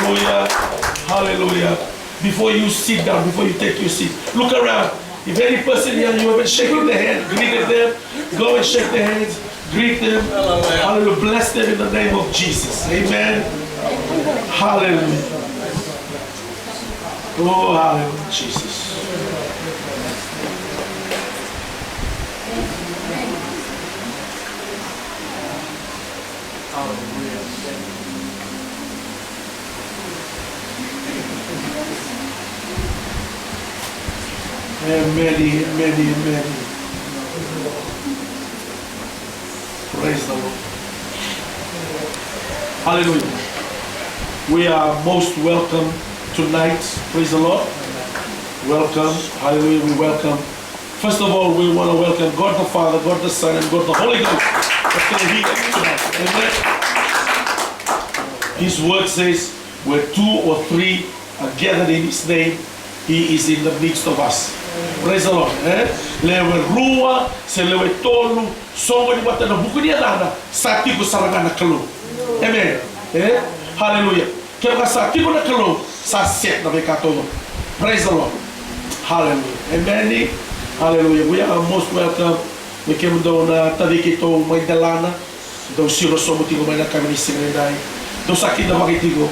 Hallelujah. Hallelujah. Before you sit down, before you take your seat, look around. If any person here, you haven't shaken their hand, greeted them, go and shake their hands, greet them. Hallelujah. Bless them in the name of Jesus. Amen. Hallelujah. Oh, hallelujah, Jesus. Amen, amen. Praise the Lord. Hallelujah. We are most welcome tonight. Praise the Lord. Welcome. Hallelujah. We welcome. First of all, we want to welcome God the Father, God the Son, and God the Holy Ghost. That's going to be tonight. Amen. His word says, where 2 or 3 are gathered in His name, He is in the midst of us. Praise the Lord. Lewe rua, se lewe tolu, songo ni wata na buku ni adana, sati ko saranga na kalu. Amen. Hallelujah. Kaya sati ko na kalu, sa set na bekatolo. Praise the Lord. Hallelujah. Amen. Hallelujah. We are most welcome. We came down na tadikito may dalana. Daw siro somo tigo may na kami ni singenday. Daw sakit na makitigo.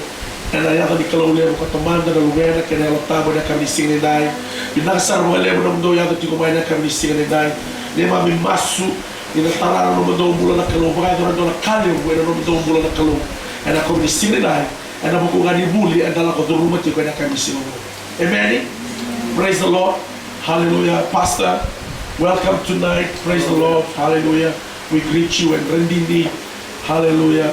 And I have the Kalolemo Katamanda, the Lugana, can have a tabo that can be seen and die. You not some Lebanon, do you have to go by that can be seen and die. They might be Masu in the Tarano Dombula Kalova, or a Kali, where a Dombula Kalo, and I come to see and die, and I'm going to bully and the lack of the rheumatic when I can be seen. Amen. Praise the Lord. Hallelujah. Pastor, welcome tonight. Praise the Lord. Hallelujah. We greet you and Rendindi. Hallelujah.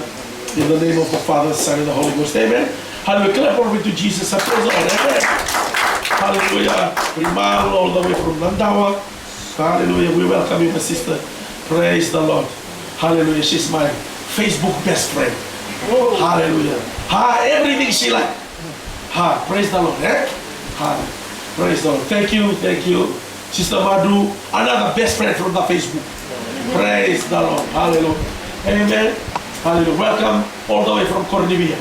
In the name of the Father, Son, and the Holy Ghost. Amen. Hallelujah. Clap over to Jesus. I praise the Lord. Amen. Hallelujah. Rimaro all the way from Nandawa. Hallelujah. We welcome you, my sister. Praise the Lord. Hallelujah. She's my Facebook best friend. Oh. Hallelujah. Everything she like. Praise the Lord. Praise the Lord. Thank you. Thank you. Sister Madu, another best friend from the Facebook. Praise the Lord. Hallelujah. Amen. Hallelujah. Welcome all the way from Cornivia.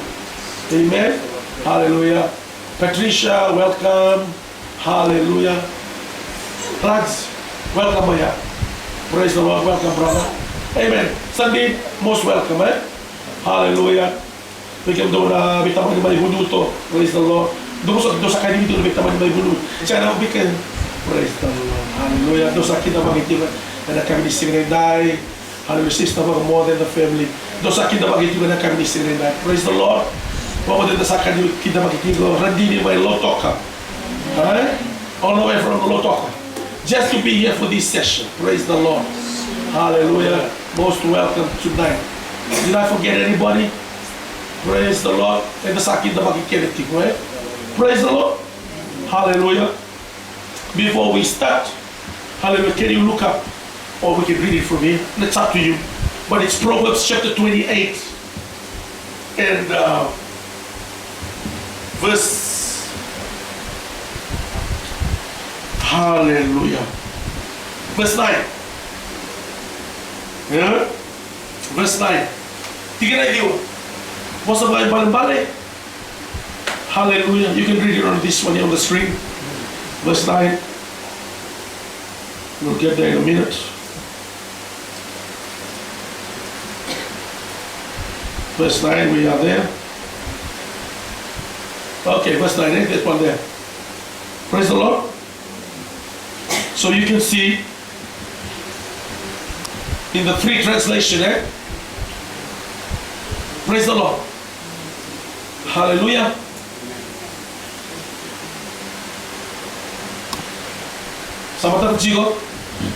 Amen. Hallelujah. Patricia, welcome. Hallelujah. Lads, welcome, Maya. Praise the Lord. Welcome, brother. Amen. Sandy, most welcome. Hallelujah. We can do na bitaman ni Bunuto. Praise the Lord. Dosa kayo dito na bitaman ni Bunuto. Siya na bikin. Praise the Lord. Hallelujah. Dosa kita magitin na kami ni Singenday. Hallelujah. Sister, more than the family. Dosa kita magitin na kami ni Singenday. Praise the Lord. More than the sakani kita magitin ko. Randini may Lotoka. All the way from Lotoka. Just to be here for this session. Praise the Lord. Hallelujah. Most welcome tonight. Did I forget anybody? Praise the Lord. And the sakit na magitin ko. Praise the Lord. Hallelujah. Before we start, hallelujah, can you look up? Or we can read it from here. It's up to you. But it's Proverbs chapter 28 and verse, hallelujah, verse 9. Yeah? Verse 9. Tingnan na iyo. Most of my balimbali. Hallelujah. You can read it on this one here on the screen. Verse 9. We'll get there in a minute. Verse 9, we are there. Okay, verse 9, this one there. Praise the Lord. So you can see in the free translation, praise the Lord. Hallelujah.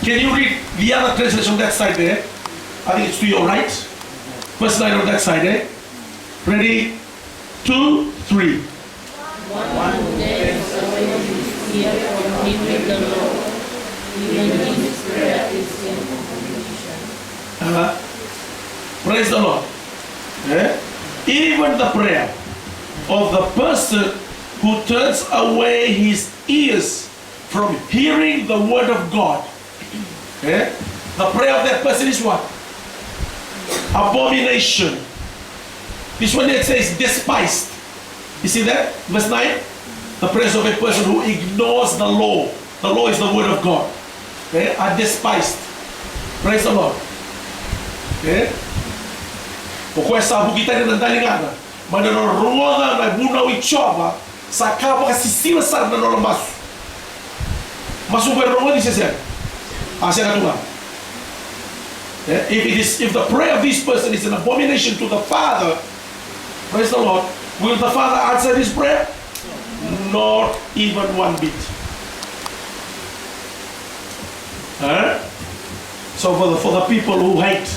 Can you read the other translation on that side there? I think it's to your right. Verse 9 on that side, Ready? 2, 3. One day someone is here from him with the Lord. Even his prayer is in condition. Praise the Lord. Even the prayer of the person who turns away his ears from hearing the word of God. The prayer of that person is what? Abomination. This one that says despised. You see that? Verse 9. The prayers of a person who ignores the law. The law is the word of God. Okay? Are despised. Praise the Lord. Okay? Pokoknya sabu kita ini nanti ngana. Mana ruangan na buna uichoba sakapa kasisila sana na nolo masu. Masu berrongo di sesen. Asia kadua. If the prayer of this person is an abomination to the Father, praise the Lord, will the Father answer this prayer? Not even one bit. So for the people who hate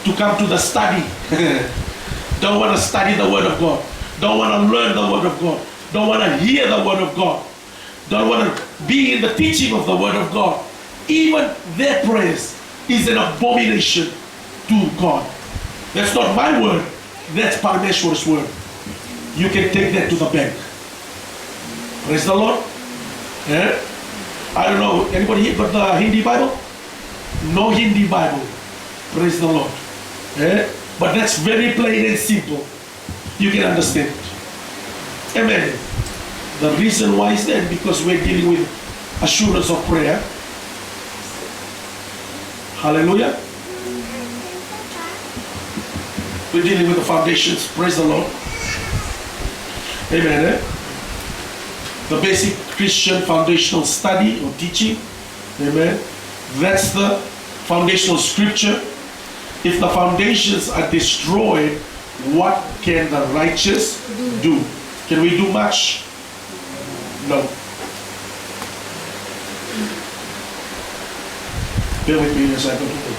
to come to the study, don't want to study the Word of God, don't want to learn the Word of God, don't want to hear the Word of God, don't want to be in the teaching of the Word of God, even their prayers is an abomination to God. That's not my word, that's Parameshwar's word. You can take that to the bank. Praise the Lord. I don't know, anybody here got the Hindi Bible? No Hindi Bible. Praise the Lord. But that's very plain and simple. You can understand it. Amen. The reason why is that because we're dealing with assurance of prayer. Hallelujah. We're dealing with the foundations. Praise the Lord. Amen. The basic Christian foundational study or teaching. Amen. That's the foundational scripture. If the foundations are destroyed, what can the righteous do? Can we do much? No. Bear with me as I go to pray.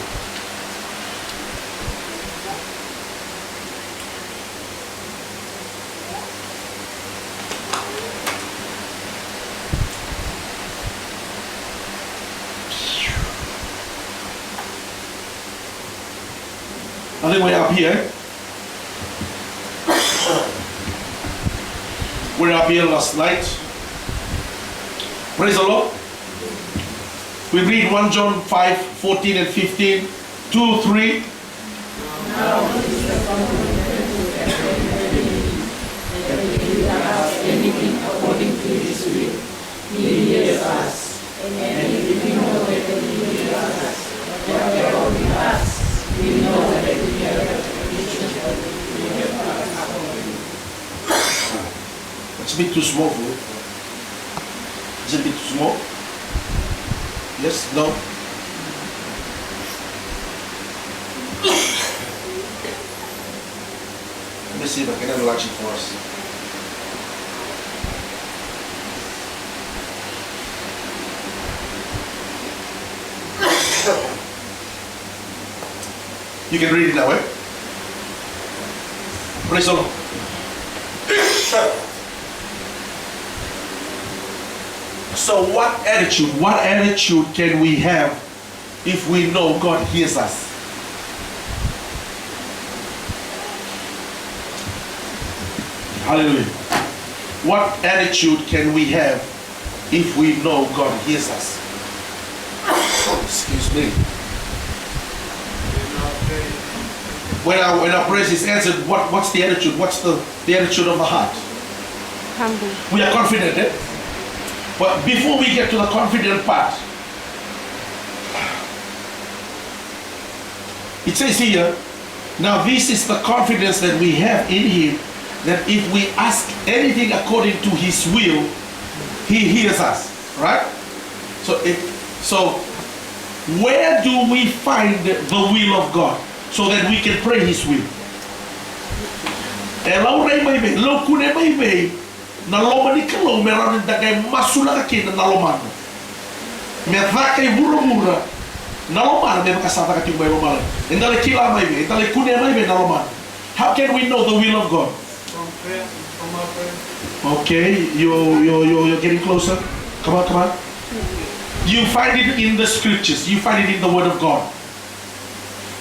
I think we're up here. We're up here last night. Praise the Lord. We read 1 John 5, 14 and 15, 2, 3. Now this is the confidence that we will ask anything according to His will. He hears us, and if we know that He hears us, whatever we ask, we know that we have the petitions that we have asked for. It's a bit too small for you. It's a bit too small. Yes, no. Let me see if I can enlarge it for us. You can read it that way. Praise the Lord. So what attitude can we have if we know God hears us? Hallelujah. What attitude can we have if we know God hears us? Excuse me. When our praise is answered, what's the attitude? What's the attitude of the heart? Humble. We are confident, eh? But before we get to the confident part, it says here, now this is the confidence that we have in Him, that if we ask anything according to His will, He hears us, right? So where do we find the will of God so that we can pray His will? Naloma ni kalau meron dagay masula kaki na naloman. Merda kay bura-bura. Naloman may makasata ka tiyong may mamalan. Indali kila may be, indali kunya may be naloman. How can we know the will of God? From prayer, from our prayer. Okay, you're getting closer. Come on. You find it in the scriptures. You find it in the Word of God.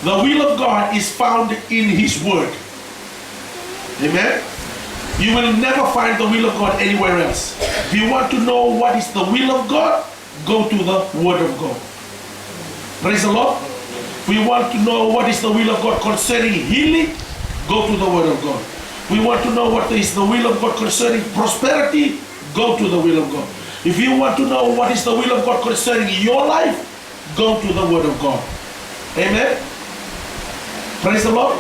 The will of God is found in His Word. Amen. You will never find the will of God anywhere else. If you want to know what is the will of God, go to the Word of God. Praise the Lord. If we want to know what is the will of God concerning healing, go to the Word of God. We want to know what is the will of God concerning prosperity, go to the will of God. If you want to know what is the will of God concerning your life, go to the Word of God. Amen? Praise the Lord.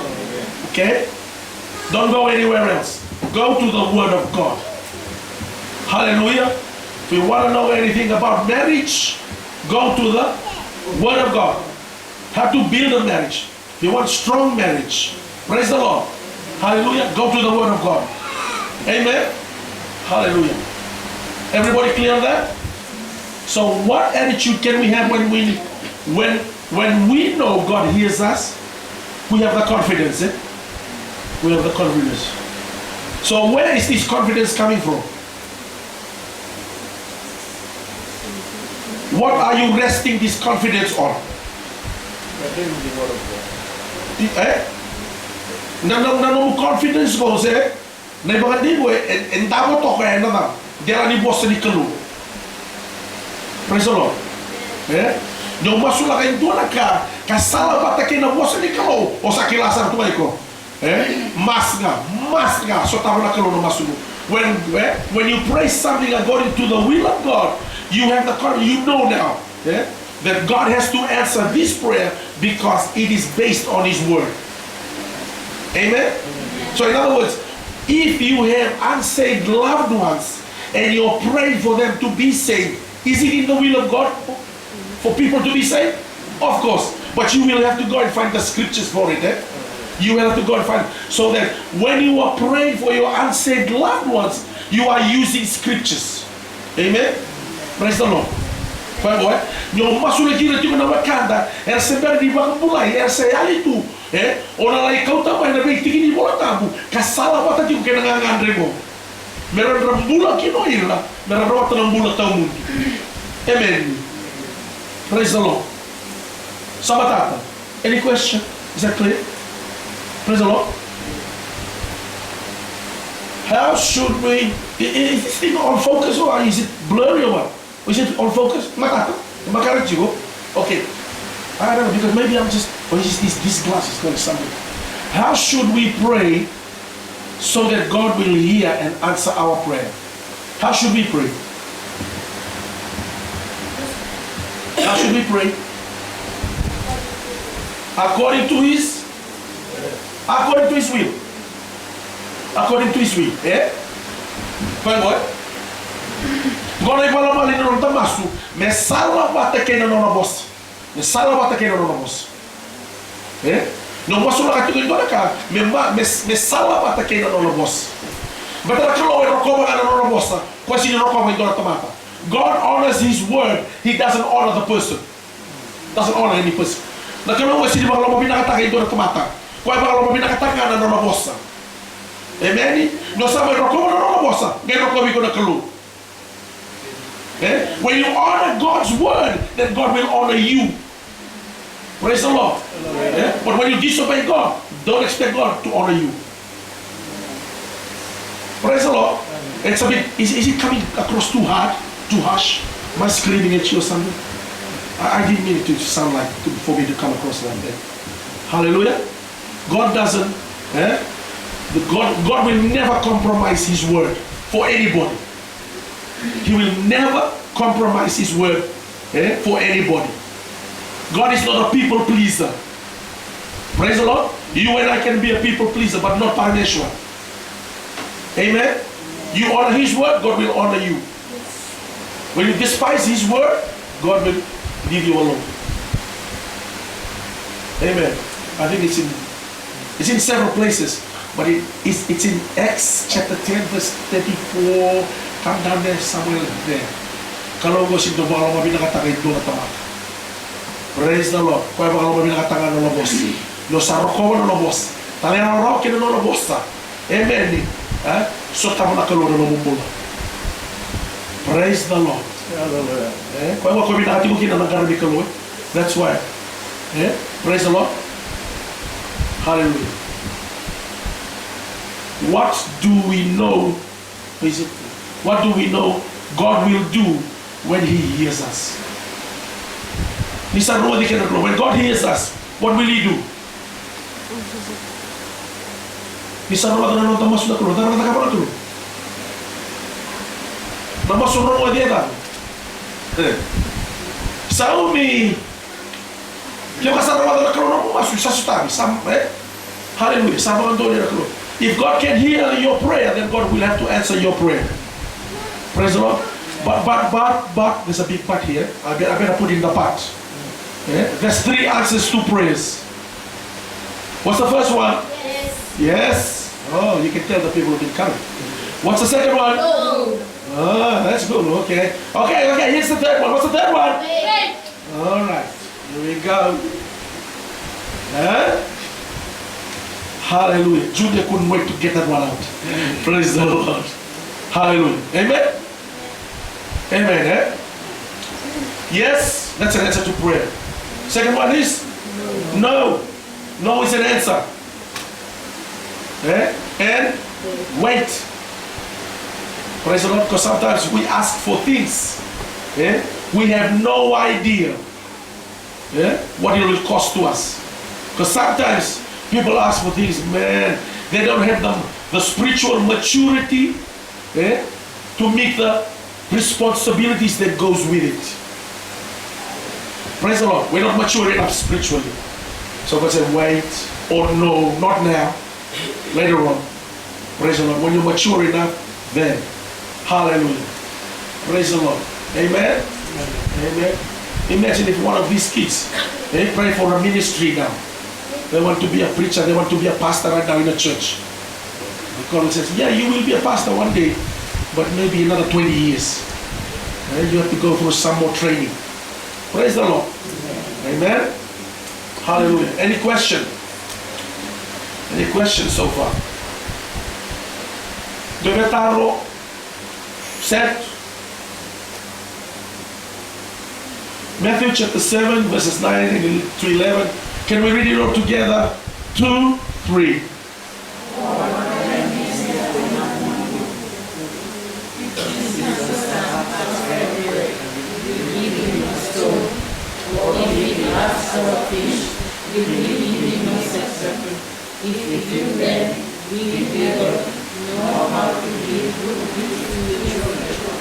Okay? Don't go anywhere else. Go to the Word of God. Hallelujah. If you want to know anything about marriage, go to the Word of God. How to build a marriage. If you want strong marriage, praise the Lord. Hallelujah. Go to the Word of God. Amen. Hallelujah. Everybody clear on that? So what attitude can we have when we know God hears us? We have the confidence. We have the confidence. So where is this confidence coming from? What are you resting this confidence on? No confidence goes na mga dibo and damo to kaya na dela ni boss ni kalu. Praise the Lord. No masula kayo doon kasala bata kayo na boss ni kalu o sa kilasan to ko. Mas nga so tama na kalu no masulo. When you pray something according to the will of God, you have the confidence, you know now that God has to answer this prayer because it is based on His word. Amen? So in other words, if you have unsaved loved ones and you're praying for them to be saved, is it in the will of God for people to be saved? Of course. But you will have to go and find the scriptures for it. You will have to go and find it. So that when you are praying for your unsaved loved ones, you are using scriptures. Amen? Praise the Lord. Yung masulit yun at yung nawakanda, sember di bang mulai, sayali tu, ona lai kau tambah na baik tinggi di bola tabu, kasala bata yung kenangan remo, meron rambula kino ira, meron rawat rambula tamu. Amen. Praise the Lord. Sabatata. Any question? Is that clear? Praise the Lord. How should we? Is this thing on focus or is it blurry or what? Is it on focus? Okay. I don't know because maybe I'm just, or is this glass is going something. How should we pray so that God will hear and answer our prayer? How should we pray? How should we pray? According to His will. According to His will. What? God ay pala malino ng tamasu, may sala bata kayo na boss. May sala bata kayo na boss. Nung masu na katuloy doon ka, may sala bata kayo na boss. But na kalau ay rokoba ka na boss, kung sino rokoba ito na tamata. God honors His word. He doesn't honor the person. Doesn't honor any person. Na kalau sino ba kalau pinakataka ito na tamata. Kung ay ba kalau pinakataka na boss. Amen. No sabe rokoba na boss. Ngayon rokoba ko na kalu. When you honor God's word, then God will honor you. Praise the Lord. But when you disobey God, don't expect God to honor you. Praise the Lord. It's a bit, is it coming across too hard, too harsh? Am I screaming at you or something? I didn't mean it to sound like, for me to come across like that. Hallelujah. God doesn't, God will never compromise His word for anybody. He will never compromise His word for anybody. God is not a people pleaser. Praise the Lord. You and I can be a people pleaser, but not Parmeshwar. Amen. You honor His word, God will honor you. When you despise His word, God will leave you alone. Amen. I think it's in several places, but it's in Acts chapter 10 verse 34. Come down there, somewhere there. Kalau go sing dobo kalau mabinakatangay doon at tamata. Praise the Lord. Kaya ba kalau mabinakatangay ng lobos? Lo saroko ng lobos. Talera raw kina ng lobos ta. Amen. So tamo na kalu ng lobumula. Praise the Lord. Kaya ba ko binakati mo kina ng garami kalu? That's why. Praise the Lord. Hallelujah. What do we know? Is it? What do we know God will do when He hears us? When God hears us, what will He do? Isa na lang na masuk na kulo. Tara na ka kulo. Namasuk na mo dia ta. Sa umi. Yung kasarawa na kulo na masuk sa sutabi. Hallelujah. Sama kan doon na kulo. If God can hear your prayer, then God will have to answer your prayer. Praise the Lord. But, there's a big but here. I better put in the but. Yeah? There's 3 answers to prayers. What's the first one? Yes. Yes. Oh, you can tell the people who've been coming. What's the second one? No. Oh, that's good. Okay. Okay, here's the third one. What's the third one? Wait. All right. Here we go. Huh? Hallelujah. Julia couldn't wait to get that one out. Praise the Lord. Hallelujah. Amen? Amen. Eh? Yes, that's an answer to prayer. Second one is? No. No is an answer. Eh? And wait. Praise the Lord. Because sometimes we ask for things. Eh? We have no idea what it will cost to us. Because sometimes people ask for things, man, they don't have the spiritual maturity to meet the responsibilities that goes with it. Praise the Lord. We're not mature enough spiritually. So God said, wait, or no, not now, later on. Praise the Lord. When you're mature enough, then. Hallelujah. Praise the Lord. Amen? Amen. Imagine if one of these kids, they pray for a ministry now. They want to be a preacher, they want to be a pastor right now in a church. The God says, yeah, you will be a pastor one day, but maybe another 20 years. And you have to go through some more training. Praise the Lord. Amen. Hallelujah. Any question? Any questions so far? Devetaro set. Matthew chapter 7 verses 9 to 11. Can we read it all together? 2, 3. If you then be able know how to give good gifts to your children,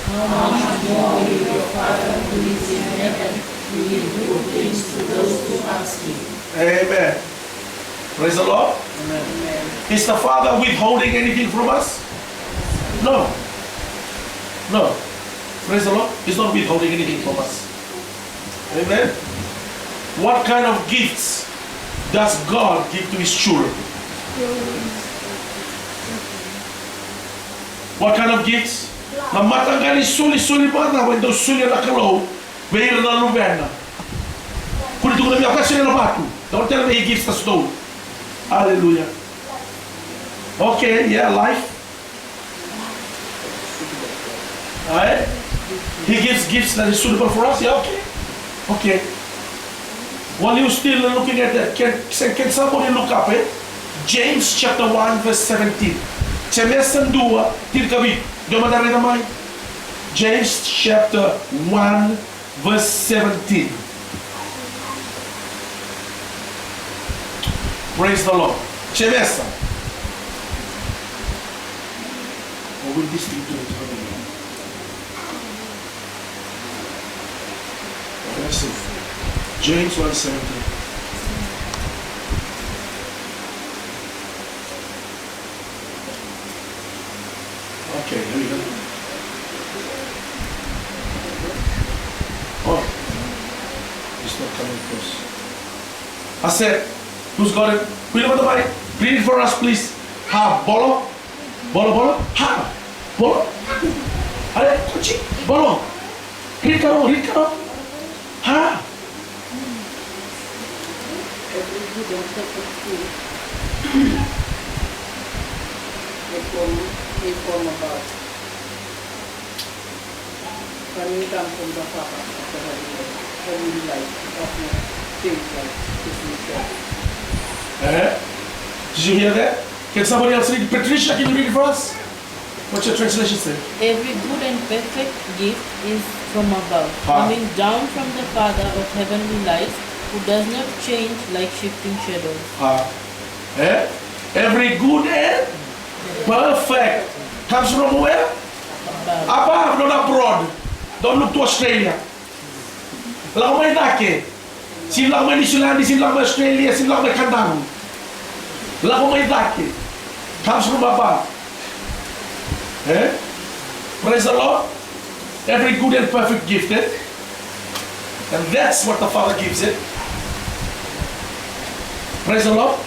how much more will your Father who is in heaven give good things to those who ask him? Amen. Praise the Lord. Amen. Is the Father withholding anything from us? No. No. Praise the Lord. He's not withholding anything from us. Amen. What kind of gifts does God give to his children? What kind of gifts? Na matangani suli bana when those suli na kalo, veio na luvena. Quando tu me afasta na batu, don't tell me he gives the stone. Hallelujah. Okay, yeah, life. Alright? He gives gifts that is suitable for us. Yeah, okay. Okay. While you're still looking at that, can somebody look up it? James chapter 1 verse 17. Começam duas, tircabi. Deu uma darreira mãe. James chapter 1 verse 17. Praise the Lord. Começa. Or will this thing do it for me? That's it. James 1:17. Okay, here we go. Oh, it's not coming close. I said, who's got it? Read about the Bible. Read it for us, please. Ha, bolo. Bolo. Ha, bolo. Are, kuchi, bolo. Read karo. Ha. They form about coming down from the Papa of the heavenly light of the things like this. Did you hear that? Can somebody else read? Patricia, can you read it for us? What's your translation say? Every good and perfect gift is from above, Ah. coming down from the Father of heavenly lights, who does not change like shifting shadows. Every good and perfect comes from where? Above, not abroad. Don't look to Australia. Lang may dake. Sin lang may New Zealand, sin lang may Australia, sin lang may Canada. Lang may dake. Comes from above. Eh? Praise the Lord. Every good and perfect gift. And that's what the Father gives it. Praise the Lord.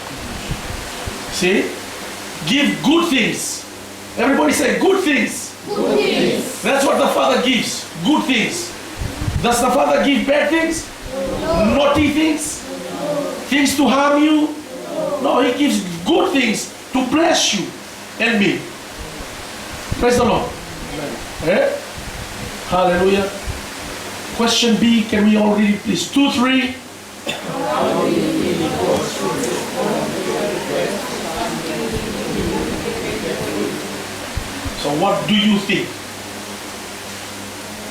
See? Give good things. Everybody say good things. Good things. That's what the Father gives. Good things. Does the Father give bad things? No. Naughty things? No. Things to harm you? No, He gives good things to bless you and me. Praise the Lord. Eh? Hallelujah. Question B, can we all read it please? 2, 3. So what do you think?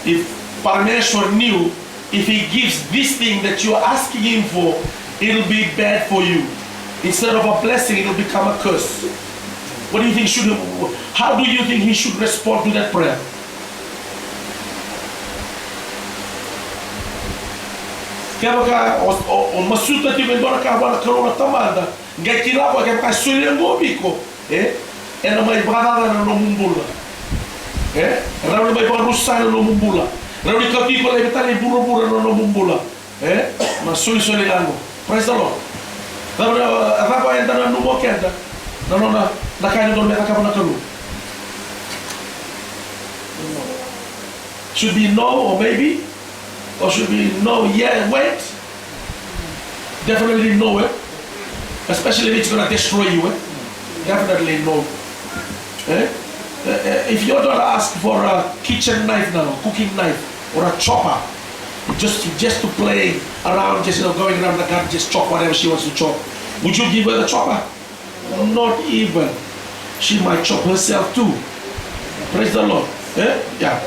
If Parameshwar knew, if he gives this thing that you're asking him for, it'll be bad for you. Instead of a blessing, it'll become a curse. What do you think how do you think he should respond to that prayer? Kaya baka o masuta ti membora ka wala karona tamada, ngai kila ko kaya ka suli ngo biko, na may bagara na no mumbula. Raw may parusa na no mumbula. Raw ni kati ko lai betali buru-buru no mumbula. Masuli lango. Praise the Lord. Raw apa enta na nubo kenda. Na kaya don meka ka na kalu. Should be no or maybe? Or should be no, yeah, wait? Definitely no, especially if it's going to destroy you. Definitely no. If your daughter asks for a kitchen knife now, cooking knife, or a chopper, just to play around, just going around the garden, just chop whatever she wants to chop, would you give her the chopper? Not even. She might chop herself too. Praise the Lord. Yeah.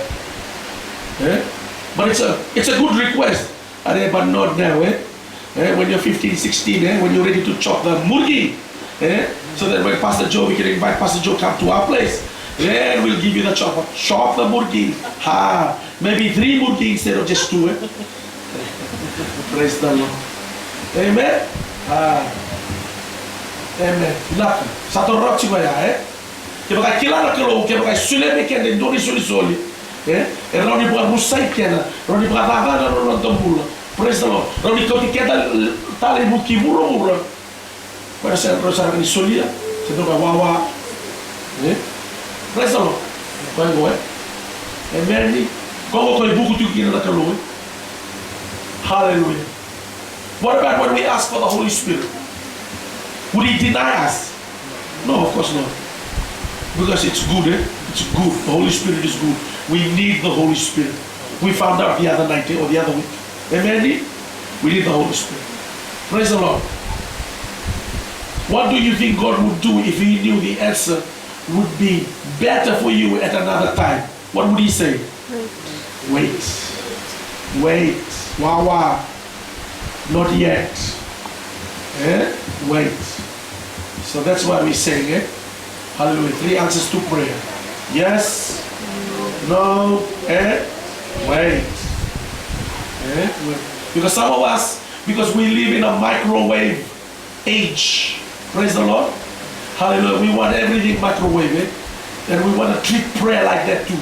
But it's a good request. But not now. When you're 15, 16, when you're ready to chop the murgi. So that when Pastor Joe, we can invite Pastor Joe come to our place. Then we'll give you the chopper. Chop the murgi. Maybe 3 murgi instead of just 2. Praise the Lord. Amen. Amen. Laki. Satu roci baya. Kaya baka kilala kalau, kaya baka suleme kaya dori soli. Raw ni buat musai kena, raw ni buat apa na raw tambula. Praise the Lord. Raw ni kau tiketa tali buki mura. Pada saya ni solia, saya tu wawa. Praise the Lord. Kau go Amen ni. Kau buku tu kena nak kalau. Hallelujah. What about when we ask for the Holy Spirit? Would He deny us? No, of course not. Because it's good, It's good. The Holy Spirit is good. We need the Holy Spirit. We found out the other night or the other week. Amen? We need the Holy Spirit. Praise the Lord. What do you think God would do if He knew the answer would be better for you at another time? What would He say? Wait. Wow. Not yet. Wait. So that's why we sing, Hallelujah. 3 answers to prayer. Yes, no, and wait. Because some of us, because we live in a microwave age, praise the Lord. Hallelujah. We want everything microwave, and we want to treat prayer like that too.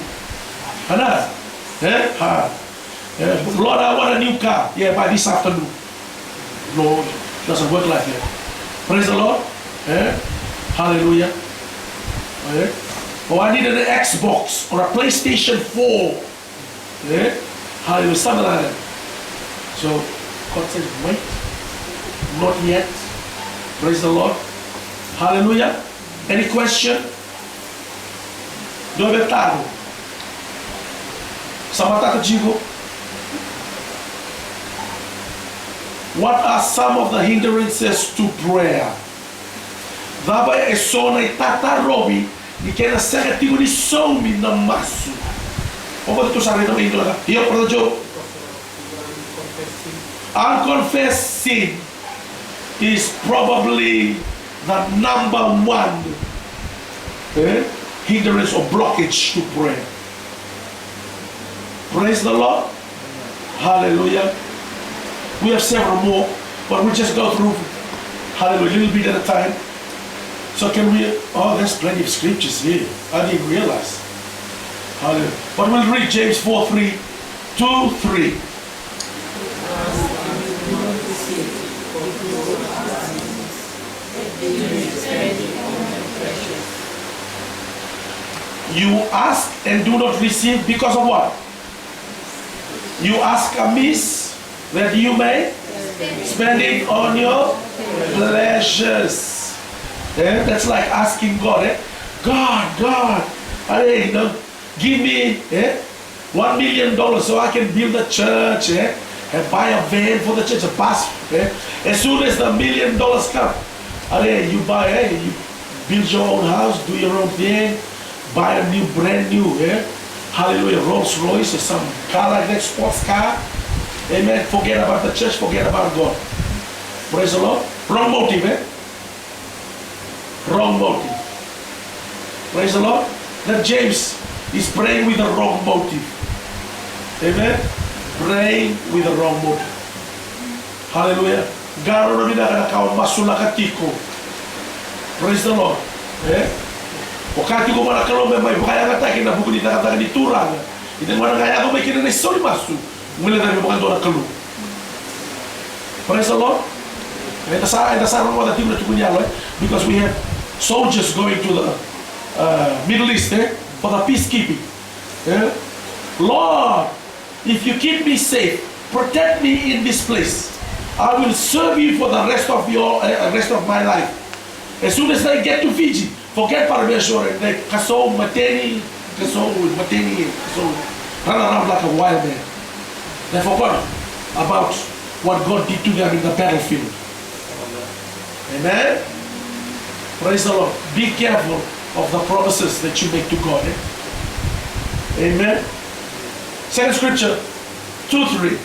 Lord, I want a new car. Yeah, by this afternoon. No, it doesn't work like that. Praise the Lord. Hallelujah. Oh, I need an Xbox or a PlayStation 4. Hallelujah, something like that. So God says, wait, not yet. Praise the Lord. Hallelujah. Any question? Dove tago? Samatata jigo. What are some of the hindrances to prayer? Daba e sona e tata robi di kena sega tigo di somi na masu. Opo tu sari na indo laga. Iyo por jo. Unconfessed sin is probably the number one hindrance or blockage to prayer. Praise the Lord. Hallelujah. We have several more, but we'll just go through, hallelujah, a little bit at a time. So can we, oh, there's plenty of scriptures here. I didn't realize. Hallelujah. But we'll read James 4:3, 2:3. You ask and do not receive because of what? You ask amiss that you may spend it on your pleasures. That's like asking God, God, give me $1 million so I can build a church and buy a van for the church, a bus. As soon as the $1 million come, you buy, you build your own house, do your own thing, buy a new, brand new, hallelujah, Rolls Royce or some car like that, sports car. Amen. Forget about the church, forget about God. Praise the Lord. Wrong motive, Wrong motive. Praise the Lord. That James is praying with the wrong motive. Amen. Praying with the wrong motive. Hallelujah. Garo na minaka kaon masula katiko. Praise the Lord. Wakati ko mana kalombe mai bukaya kataki na buku di takataka di turang. Ito mana kaya ko may kinanay masu. Mula tayo bukan doon kalu. Praise the Lord. Ito sa mo dati na tukunya lo, because we have soldiers going to the Middle East for the peacekeeping. Lord, if you keep me safe, protect me in this place, I will serve you for the rest of my life. As soon as they get to Fiji, forget Parameshwar and they mateni, run around like a wild man. They forgot about what God did to them in the battlefield. Amen. Praise the Lord. Be careful of the promises that you make to God. Amen. Second scripture, 2:3.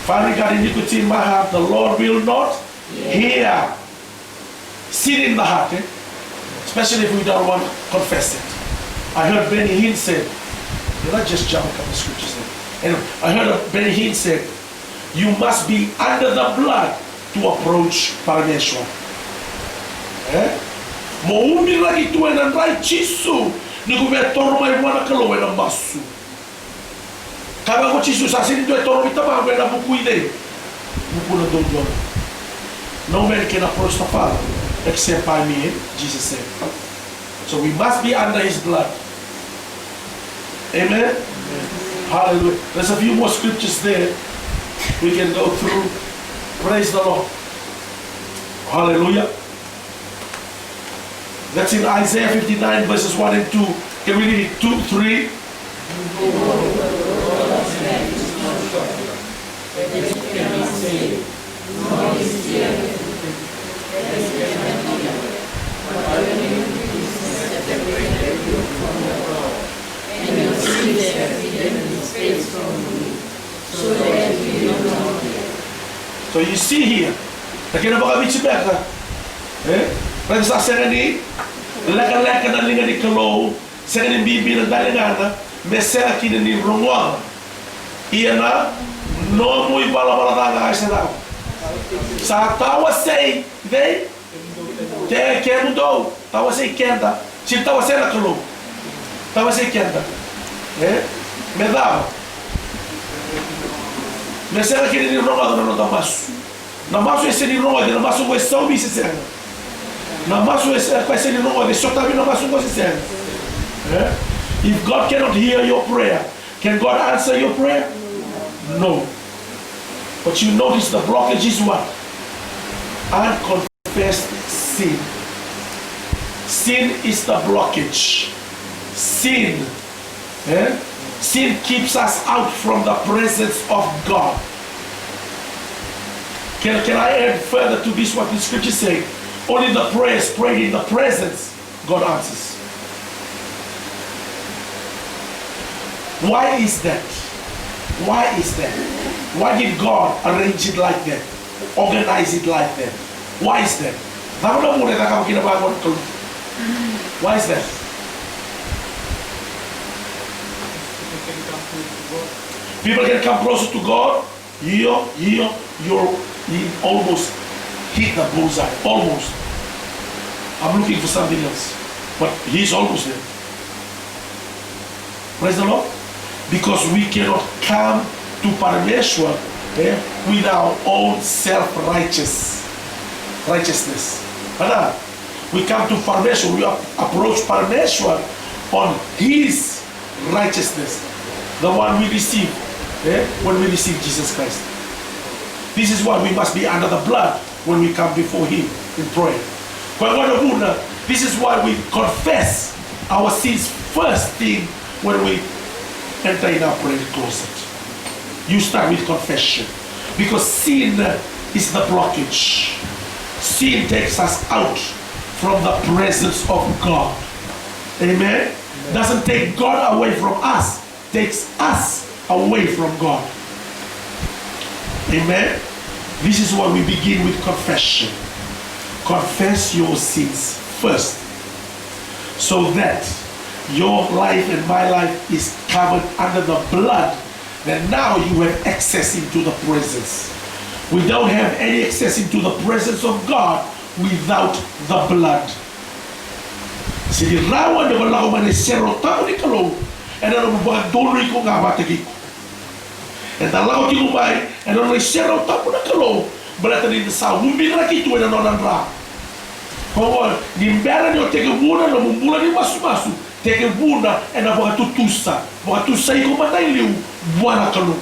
Finally, got iniquity in my heart, the Lord will not hear. Sin in the heart, especially if we don't want to confess it. I heard Benny Hinn said, did I just jump a couple of scriptures there? Anyway, I heard Benny Hinn said, you must be under the blood to approach Parameshwar. Maumir lagi tuan dan rai cisu ni ku betor mai mana kalau wena masu. Kalau ku cisu sasin tu betor kita mah wena buku ide. Buku na doon. No man can approach the Father except by me, Jesus said. So we must be under His blood. Amen. Hallelujah. There's a few more scriptures there we can go through. Praise the Lord. Hallelujah. That's in Isaiah 59 verses 1 and 2. Can we read it? 2, 3. So you see here, nakita ba kami sibeka? Pwede sa asin ni, laka-laka na linga ni Kalo, sa kanin bibi ng dalingana, mesera kina ni Rongwang. Iya na, no muy bala-bala tanga sa tao. Sa tawa say, they, te kendo, tawa say kenda, si tawa say na Kalo, tawa say kenda. Me dava. Mesera kina ni Rongwang na namasu. Namasu esse ni Rongwang, namasu ko esse ubi se serve. Namasu esse ni Rongwang, só tá vindo namasu ko se serve. If God cannot hear your prayer, can God answer your prayer? No. But you notice the blockage is what? Unconfessed sin. Sin is the blockage. Sin. Sin keeps us out from the presence of God. Can I add further to this what the scripture say? Only the prayers prayed in the presence, God answers. Why is that? Why is that? Why did God arrange it like that? Organize it like that? Why is that? Why is that? People can come closer to God. You almost hit the bullseye. Almost. I'm looking for something else. But he's almost there. Praise the Lord. Because we cannot come to Parameshwar with our own self-righteousness. We come to Parameshwar, we approach Parameshwar on his righteousness. The one we receive when we receive Jesus Christ. This is why we must be under the blood when we come before him in prayer. This is why we confess our sins first thing when we enter in our prayer closet. You start with confession. Because sin is the blockage. Sin takes us out from the presence of God. Amen? Doesn't take God away from us. Takes us away from God. Amen? This is why we begin with confession. Confess your sins first. So that your life and my life is covered under the blood. Then now you have access into the presence. We don't have any access into the presence of God without the blood. Sidi rawa de balaw man sero tamu ni kalau ena no buat dori ko ngabategi. Enta law ti umay ena no sero tamu na kalau berata ni sa umbi na kitu ena no nandra. Kowo nimbera ni o tege buna no mumbula ni masu tege buna ena buat tutusa iko matai liu buana kalau.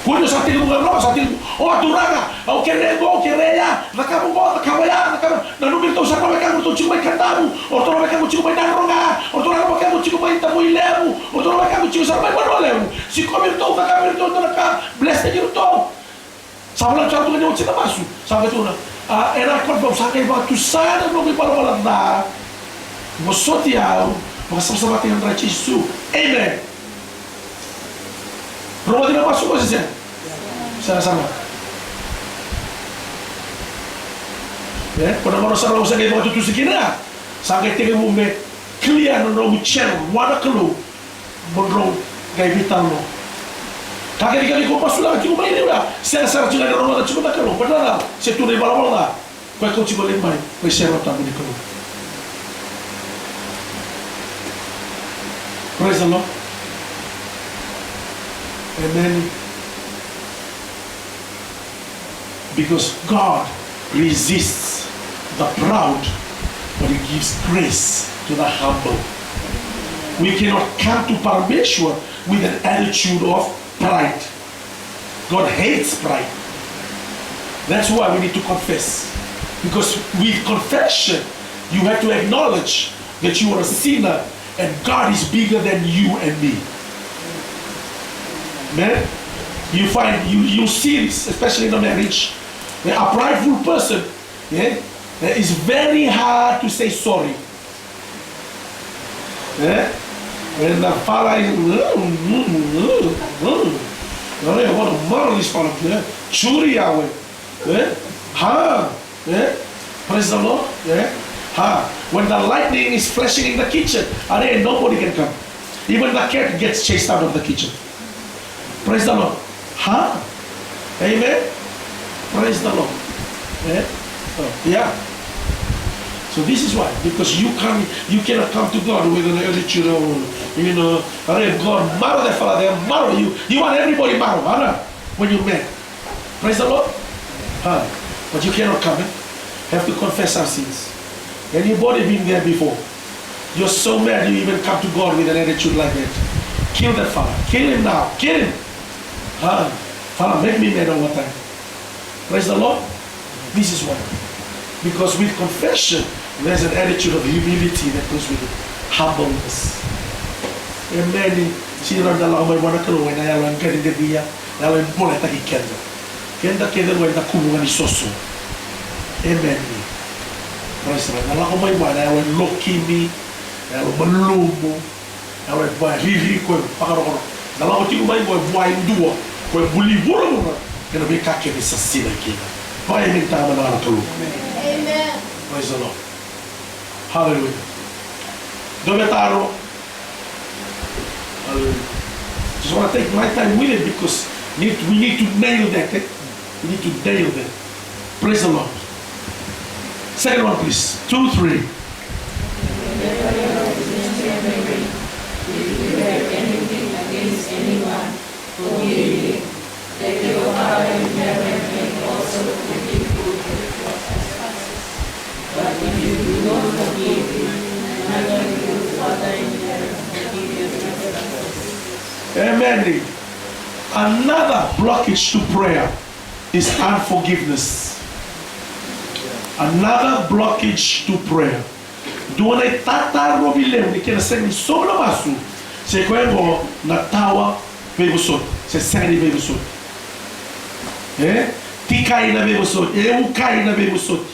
Quando sa tilu ngalo sa tilu turanga au kereya nakamu nakawaya na numir to sa kamu to chumay kandamu o to kamu chumay daronga o to kamu chumay tamu ilemu o to kamu chumay sa may manolemu si komerto naka bless na to sa wala sa to ni sina masu sa to na era confirm sa kay ba tu sana no mi para na mo sotiao makasama tingin ra Jesu. Amen. Rumah tidak masuk posisi sama-sama. Ya, pada masa orang usah kayak waktu tu sekira, sangat tiga mumbe clear nong chen, wada kelu, bonrong kayak vital lo. Kakek kali kau masuk lagi cuma ini udah, saya juga ada orang cuma tak kelu, benar lah, saya tunai balap lah, kau cuma lemai, kau share otak ini kelu. Praise the Lord. Amen. Because God resists the proud, but He gives grace to the humble. We cannot come to Parameshwar with an attitude of pride. God hates pride. That's why we need to confess. Because with confession, you have to acknowledge that you are a sinner and God is bigger than you and me. Man, you find you see this, especially in a marriage. A prideful person, it's very hard to say sorry. When the father is what a marvelous father, churi yawe, praise the Lord, when the lightning is flashing in the kitchen, nobody can come. Even the cat gets chased out of the kitchen. Praise the Lord. Amen. Praise the Lord. Yeah. So this is why, because you cannot come to God with an attitude of, God marrow the father, they marrow you. You want everybody marrow, when you met. Praise the Lord. But you cannot come. Have to confess our sins. Anybody been there before? You're so mad you even come to God with an attitude like that. Kill that father. Kill him now. Kill him. Father, make me mad all the time. Praise the Lord. This is why. Because with confession, there's an attitude of humility that goes with it. Humbleness. Amen. Sino dalam may wana kalo na yalan ka din dia, yalan mo na taki kenda. Kenda way na kulungan ni soso. Amen. Praise the Lord. Dalam may wana yalan lokimi, yalan malumo. Awe boy riri ko pakaro. Dala ko tigo bay boy boy nduwa. Ko buli buru mo. Kena be ka ke sa sila kina. Boy min ta ma na tulu. Amen. Praise the Lord. Hallelujah. Dovetaro. Hallelujah. Just want to take my time with it because we need to nail that. We need to nail that. Praise the Lord. Second one, please. 2, 3. If you have anything against anyone, forgive him, that your Father in heaven may also forgive you your trespasses. But if you do not forgive him, neither will your Father in heaven forgive your trespasses. Amen. Another blockage to prayer is unforgiveness. Another blockage to prayer. Duane tata robilem ni kena seni sobra masu. Se kwego na tawa bebusot. Se seni bebusot. Tikai na bebusot. Ukai na bebusot.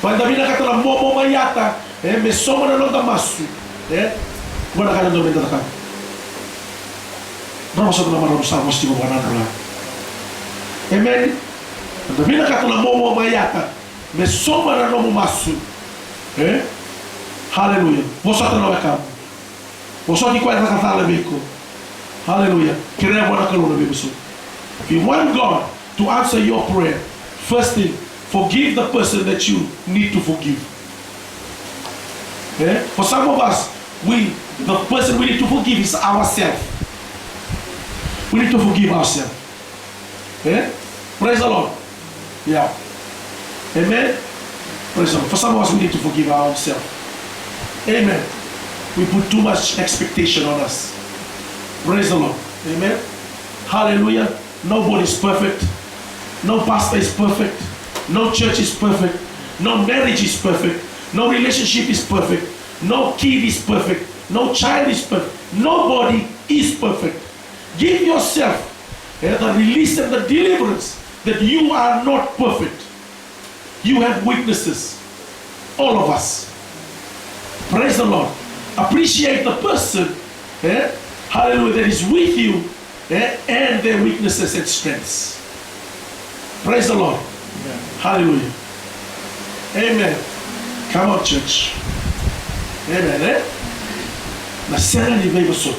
Quando mina katala momo mayata, me sobra na longa masu. Buona kana do menda kan. Vamos a tomar los salmos tipo ganarla. Amen. Quando mina katala momo mayata, me sobra na longa masu. Hallelujah. Vosotros no acá. Vosotros encuentran cantar bico. Hallelujah. Queremos buena columna bico. If you want God to answer your prayer, first thing, forgive the person that you need to forgive. For some of us, the person we need to forgive is ourselves. We need to forgive ourselves. Praise the Lord. Yeah. Amen. Praise the Lord. For some of us, we need to forgive ourselves. Amen. We put too much expectation on us. Praise the Lord. Amen. Hallelujah. Nobody is perfect. No pastor is perfect. No church is perfect. No marriage is perfect. No relationship is perfect. No kid is perfect. No child is perfect. Nobody is perfect. Give yourself the release and the deliverance that you are not perfect. You have weaknesses. All of us. Praise the Lord. Appreciate the person, hallelujah, that is with you and their weaknesses and strengths. Praise the Lord. Yeah. Hallelujah. Amen. Come on, church. Amen. Na cena de veio so.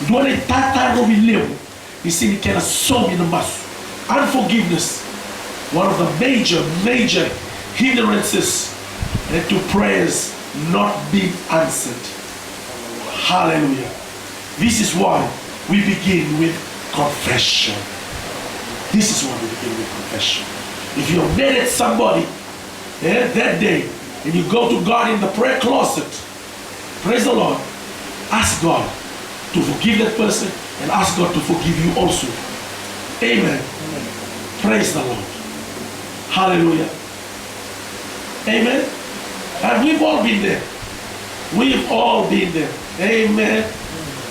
Duane tata no vileu. E se ele quer some no maço. Unforgiveness. One of the major hindrances to prayers not being answered. Hallelujah. This is why we begin with confession. This is why we begin with confession. If you have met somebody that day and you go to God in the prayer closet, praise the Lord, ask God to forgive that person and ask God to forgive you also. Amen. Amen. Praise the Lord. Hallelujah. Amen. And we've all been there. We've all been there. Amen.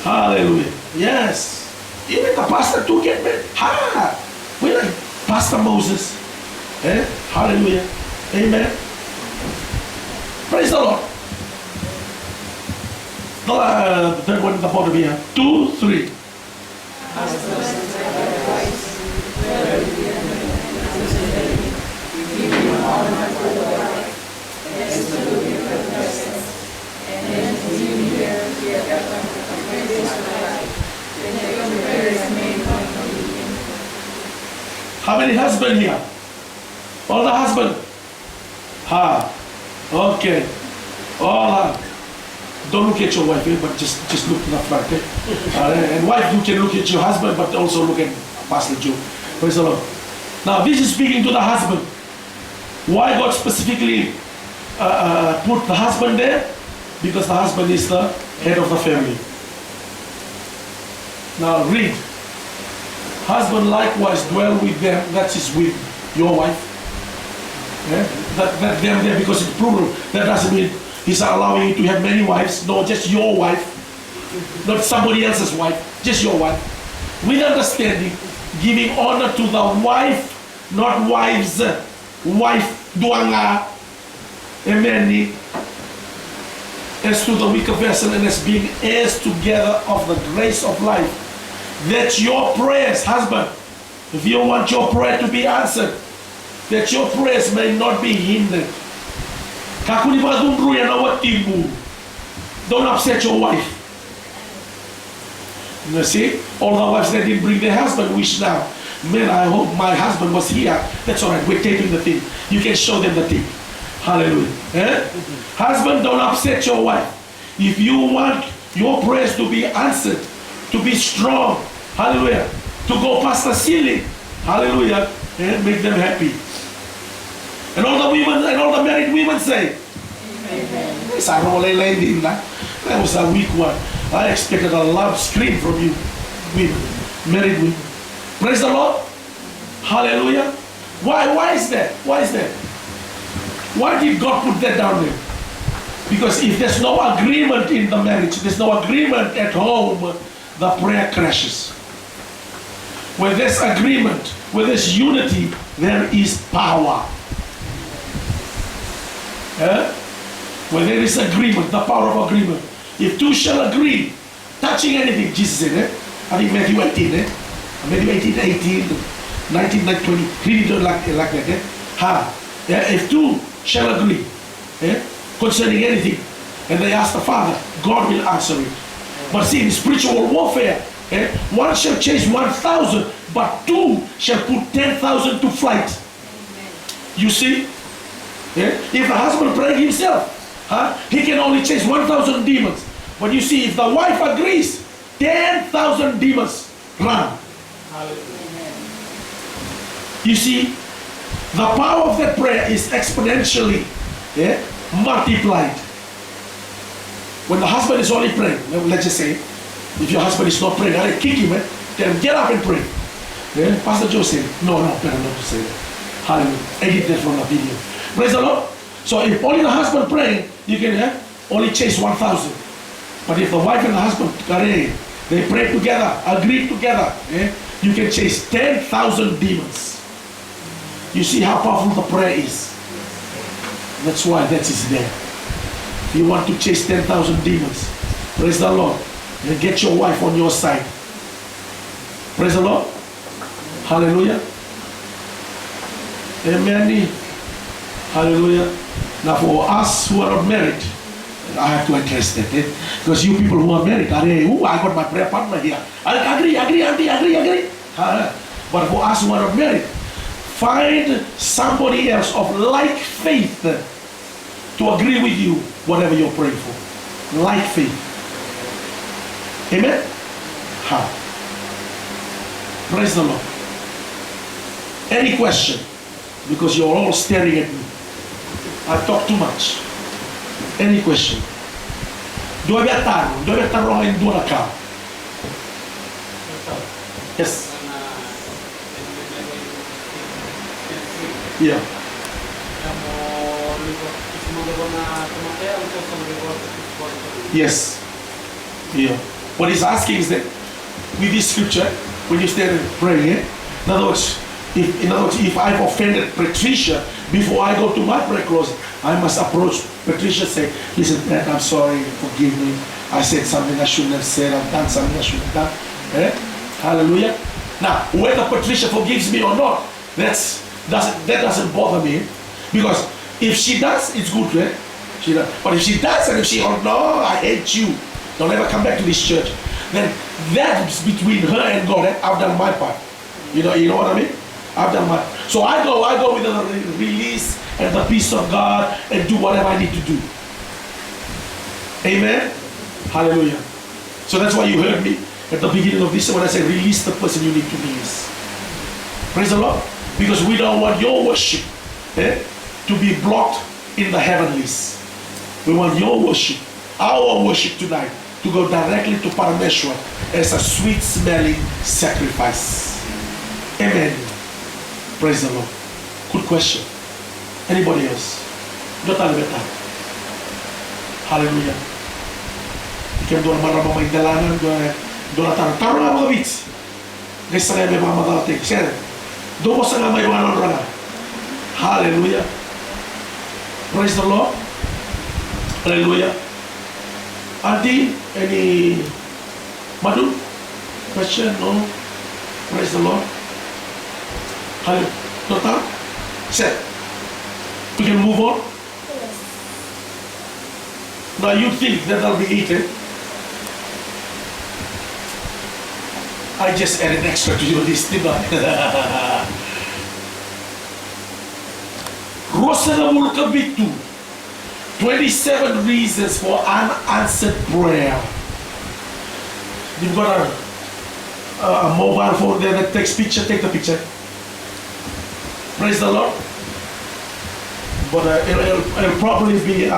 Hallelujah. Yes. Even the pastor too get me. Ha! We like Pastor Moses. Hallelujah. Amen. Praise the Lord. The third one at the bottom here. 2, 3. How many husbands here? All the husband? Ha. Okay. All don't look at your wife, but just look to the front. And wife, you can look at your husband, but also look at Pastor Joe. Praise the Lord. Now this is speaking to the husband. Why God specifically put the husband there? Because the husband is the head of the family. Now read. Husband likewise dwell with them, that is with your wife. That them there because it's plural. That doesn't mean he's allowing you to have many wives. No, just your wife. Not somebody else's wife, just your wife. With understanding, giving honor to the wife, not wives. Wife, duanga. Amen. as to the weaker vessel and as being heirs together of the grace of life, that your prayers, husband, if you want your prayer to be answered, that your prayers may not be hindered. Don't upset your wife. You see, all the wives that didn't bring their husband wish now, man, I hope my husband was here. That's all right, we're taping the thing. You can show them the thing. Hallelujah. Eh? Husband, don't upset your wife. If you want your prayers to be answered, to be strong, hallelujah, to go past the ceiling, hallelujah, and make them happy. And all the women and all the married women say, amen. That was a weak one. I expected a loud scream from you, women, married women. Praise the Lord. Hallelujah. Why is that? Why is that? Why did God put that down there? Because if there's no agreement in the marriage, there's no agreement at home, the prayer crashes. Where there's agreement, where there's unity, there is power. Where there is agreement, the power of agreement. If two shall agree, touching anything, Jesus said, I think Matthew 18, Matthew 18, 19, 20, read it like that. If two shall agree concerning anything, and they ask the Father, God will answer it. But see, in spiritual warfare, one shall chase 1,000, but two shall put 10,000 to flight. You see? If the husband prayed himself, he can only chase 1,000 demons. But you see, if the wife agrees, 10,000 demons run. You see, the power of that prayer is exponentially multiplied. When the husband is only praying, let's just say, if your husband is not praying, I kick him, tell him, get up and pray. Pastor Joe said, no, better not to say that. Hallelujah. Edit that from the video. Praise the Lord. So if only the husband praying, you can only chase 1,000. But if the wife and the husband, they pray together, agree together, you can chase 10,000 demons. You see how powerful the prayer is. That's why that is there. If you want to chase 10,000 demons, praise the Lord, and get your wife on your side. Praise the Lord. Hallelujah. Amen. Hallelujah. Now for us who are not married, I have to address that. Because you people who are married, I got my prayer partner here. I agree. But for us who are not married, find somebody else of like faith to agree with you, whatever you're praying for. Like faith. Amen? Praise the Lord. Any question? Because you're all staring at me. I talk too much. Any question? Dove tanong in dua ka? Yes. Yeah. Yes. Yeah. What he's asking is that with this scripture, when you stand and pray, in other words, if I've offended Patricia, before I go to my prayer closet, I must approach Patricia and say, listen, Dad, I'm sorry, forgive me. I said something I shouldn't have said, I've done something I shouldn't have done. Hallelujah. Now, whether Patricia forgives me or not, that doesn't bother me. Because if she does, it's good. She does. But if she does and if she, oh no, I hate you, don't ever come back to this church, then that's between her and God. I've done my part. You know what I mean? I've done my part. So I go with the release and the peace of God and do whatever I need to do. Amen? Hallelujah. So that's why you heard me at the beginning of this when I said release the person you need to release. Praise the Lord. Because we don't want your worship to be blocked in the heavenlies. We want your worship, our worship tonight, to go directly to Parameshwar as a sweet smelling sacrifice. Amen. Praise the Lord. Good question. Anybody else? Hallelujah. Ikem doon marama may dalanan doon taro nga mga bits. Guys sa may mga madalating. Share. Doon mo sa nga may wanan ranga. Hallelujah. Praise the Lord. Hallelujah. Auntie, any Madhu? Question? No? Praise the Lord. Hallelujah. Total? Set. We can move on. Now you think that I'll be eaten. I just added extra to you this thing. Rosana Mulkabitu. 27 reasons for unanswered prayer. You've got a mobile phone there that takes picture, take the picture. Praise the Lord. But it'll probably be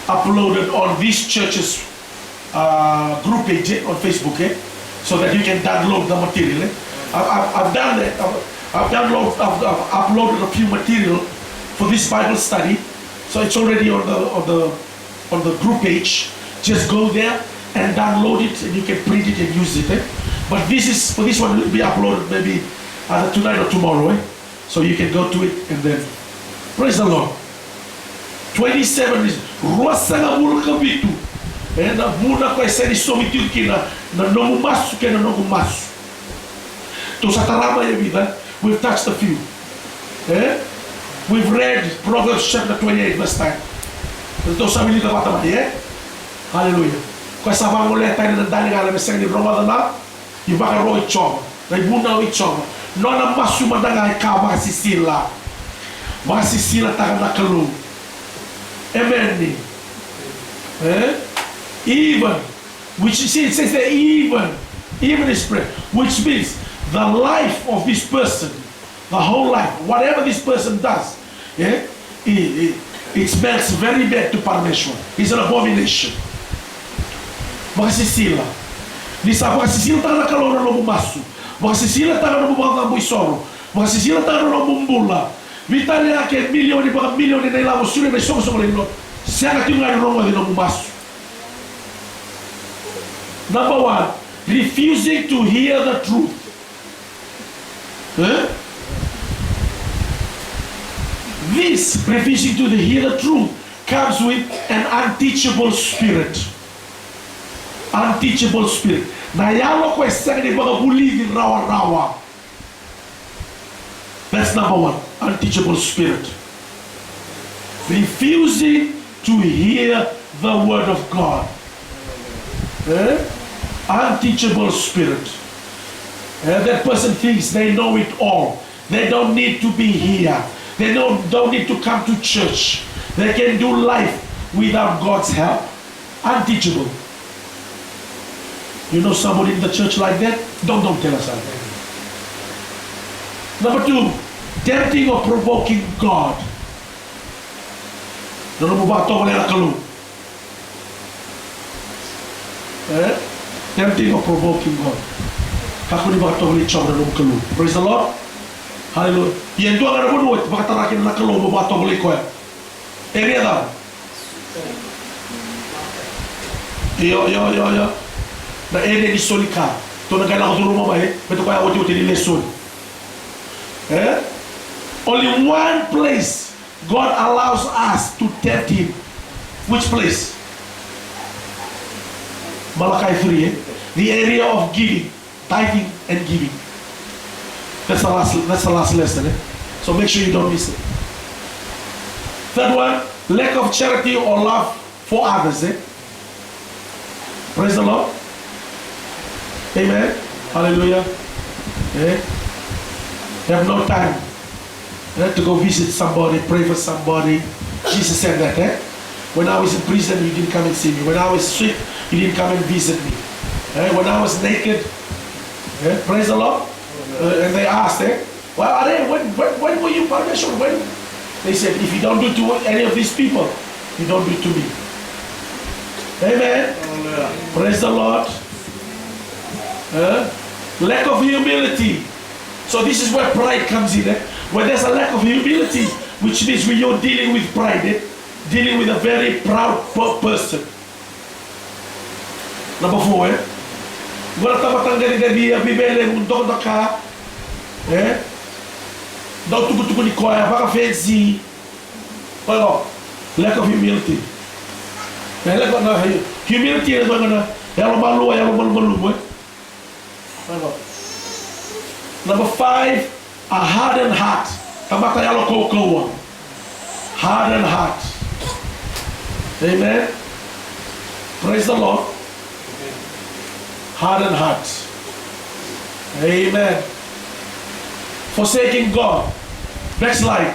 uploaded on this church's group page on Facebook, so that you can download the material. I've done that. I've uploaded a few material for this Bible study, so it's already on the group page. Just go there and download it, and you can print it and use it. But for this one will be uploaded maybe either tonight or tomorrow. So you can go to it and then praise the Lord. 27 is Rosana Mulkabitu. And muna ko isa ni somitiu kina na nomu masu kena nomu masu. To sa tarama ya vida, we've touched a few. We've read Proverbs chapter 28 verse 9. To sa milita mata maya. Hallelujah. Ko sa mga mulai tayo na dali nga alam isang ni Ramadan na, ibaka ro ichoma, na ibuna o ichoma. No na masu madangay ka makasisila. Makasisila taga na kalu. Amen. Even, which you see, it says that even is prayer, which means the life of this person, the whole life, whatever this person does, it smells very bad to Parameshwar. It's an abomination. Makasisila. Nisa makasisila taga na kalora no bumasu. Makasisila taga na bubanga buisoro. Makasisila taga na bumbula. Vitali yake milioni baka milioni na ilawo sule na isongo songo lino. Siya tinga no mo no bumasu. Number one, refusing to hear the truth. This refusing to hear the truth comes with an unteachable spirit. Unteachable spirit. Na yalo ko esang ni baga believe in rawa. That's number one, unteachable spirit. Refusing to hear the word of God. Unteachable spirit. That person thinks they know it all. They don't need to be here. They don't need to come to church. They can do life without God's help. Unteachable. You know somebody in the church like that? Don't tell us that. Number two, tempting or provoking God. Tempting or provoking God. Praise the Lord. Hallelujah. Yang dua ada buat baka tarakin na kalau babato beli ko. Area da. Yo. Na area di solika. To na kailangan ko rumah ba beto kaya uti di lesson. Only one place God allows us to tempt him. Which place? Malachi 3, the area of giving, tithing and giving. That's the last lesson. So make sure you don't miss it. Third one, lack of charity or love for others. Praise the Lord. Amen. Hallelujah. You have no time to go visit somebody, pray for somebody. Jesus said that. When I was in prison, you didn't come and see me. When I was sick, you didn't come and visit me. When I was naked, praise the Lord. And they asked, when were you permission? When? They said, if you don't do to any of these people, you don't do to me. Amen. Praise the Lord. Lack of humility. So this is where pride comes in. When there's a lack of humility, which means when you're dealing with pride, dealing with a very proud person. Number 4, wala tamatanggal ni bibele mundo na ka, daw tugu ni koya baka fancy, lack of humility. Lack of Humility is mga yalo malu, boy. Number 5, a hardened heart. Kamata yalo koko. Hardened heart. Amen. Praise the Lord. Hardened heart. Amen. Forsaking God. Backslide.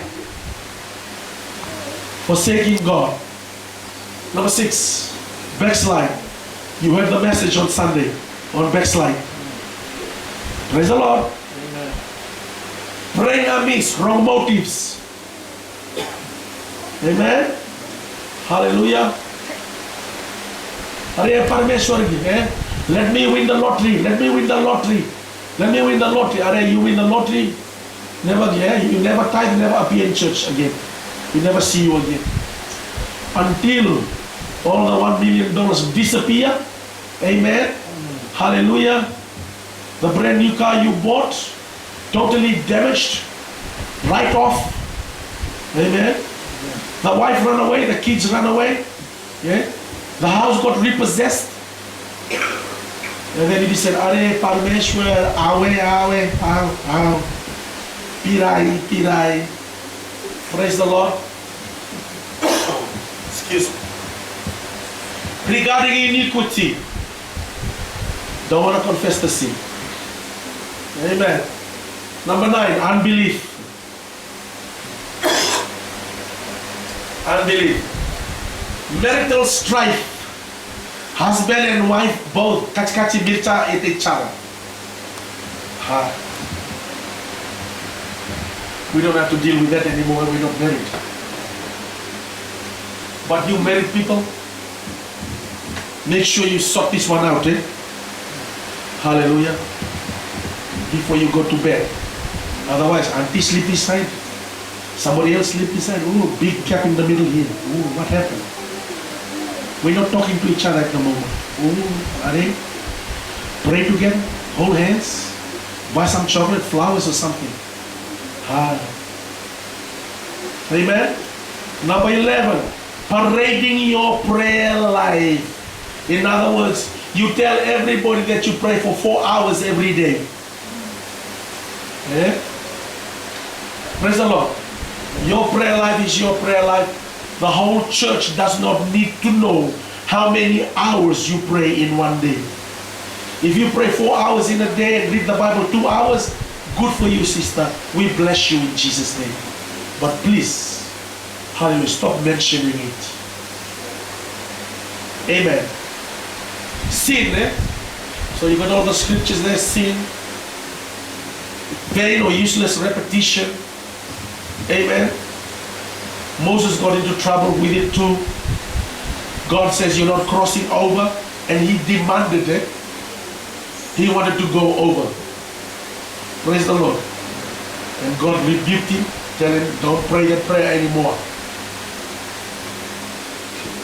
Forsaking God. Number 6, backslide. You heard the message on Sunday on backslide. Praise the Lord. Amen. Praying amiss, wrong motives. Amen. Hallelujah. Hare Parameshwar ji, let me win the lottery. Let me win the lottery. Let me win the lottery. Hare, you win the lottery. Never, you never tithe, never appear in church again. We never see you again. Until all the $1 million disappear. Amen. Hallelujah. The brand new car you bought, totally damaged, right off. Amen. The wife ran away, the kids ran away. Yeah. The house got repossessed. And then he said, Are Parameshwar, awe, pirai. Praise the Lord. Excuse me. Regarding iniquity, don't want to confess the sin. Amen. Number 9, unbelief. Unbelief. Marital strife. Husband and wife both kachi mircha at each other. We don't have to deal with that anymore when we're not married. But you married people, make sure you sort this one out, Hallelujah. Before you go to bed. Otherwise, auntie sleep beside, somebody else sleep beside. Oh, big gap in the middle here. Oh, what happened? We're not talking to each other at the moment. Oh, are they? Pray together, hold hands, buy some chocolate, flowers or something. Amen. Number 11, parading your prayer life. In other words, you tell everybody that you pray for 4 hours every day. Praise the Lord. Your prayer life is your prayer life. The whole church does not need to know how many hours you pray in one day. If you pray 4 hours in a day and read the Bible 2 hours, good for you, sister. We bless you in Jesus' name. But please, hallelujah, stop mentioning it. Amen. Sin, So you got all the scriptures there, sin, vain or useless repetition. Amen. Moses got into trouble with it too. God says you're not crossing over, and he demanded it. He wanted to go over. Praise the Lord. And God rebuked him, tell him, don't pray that prayer anymore.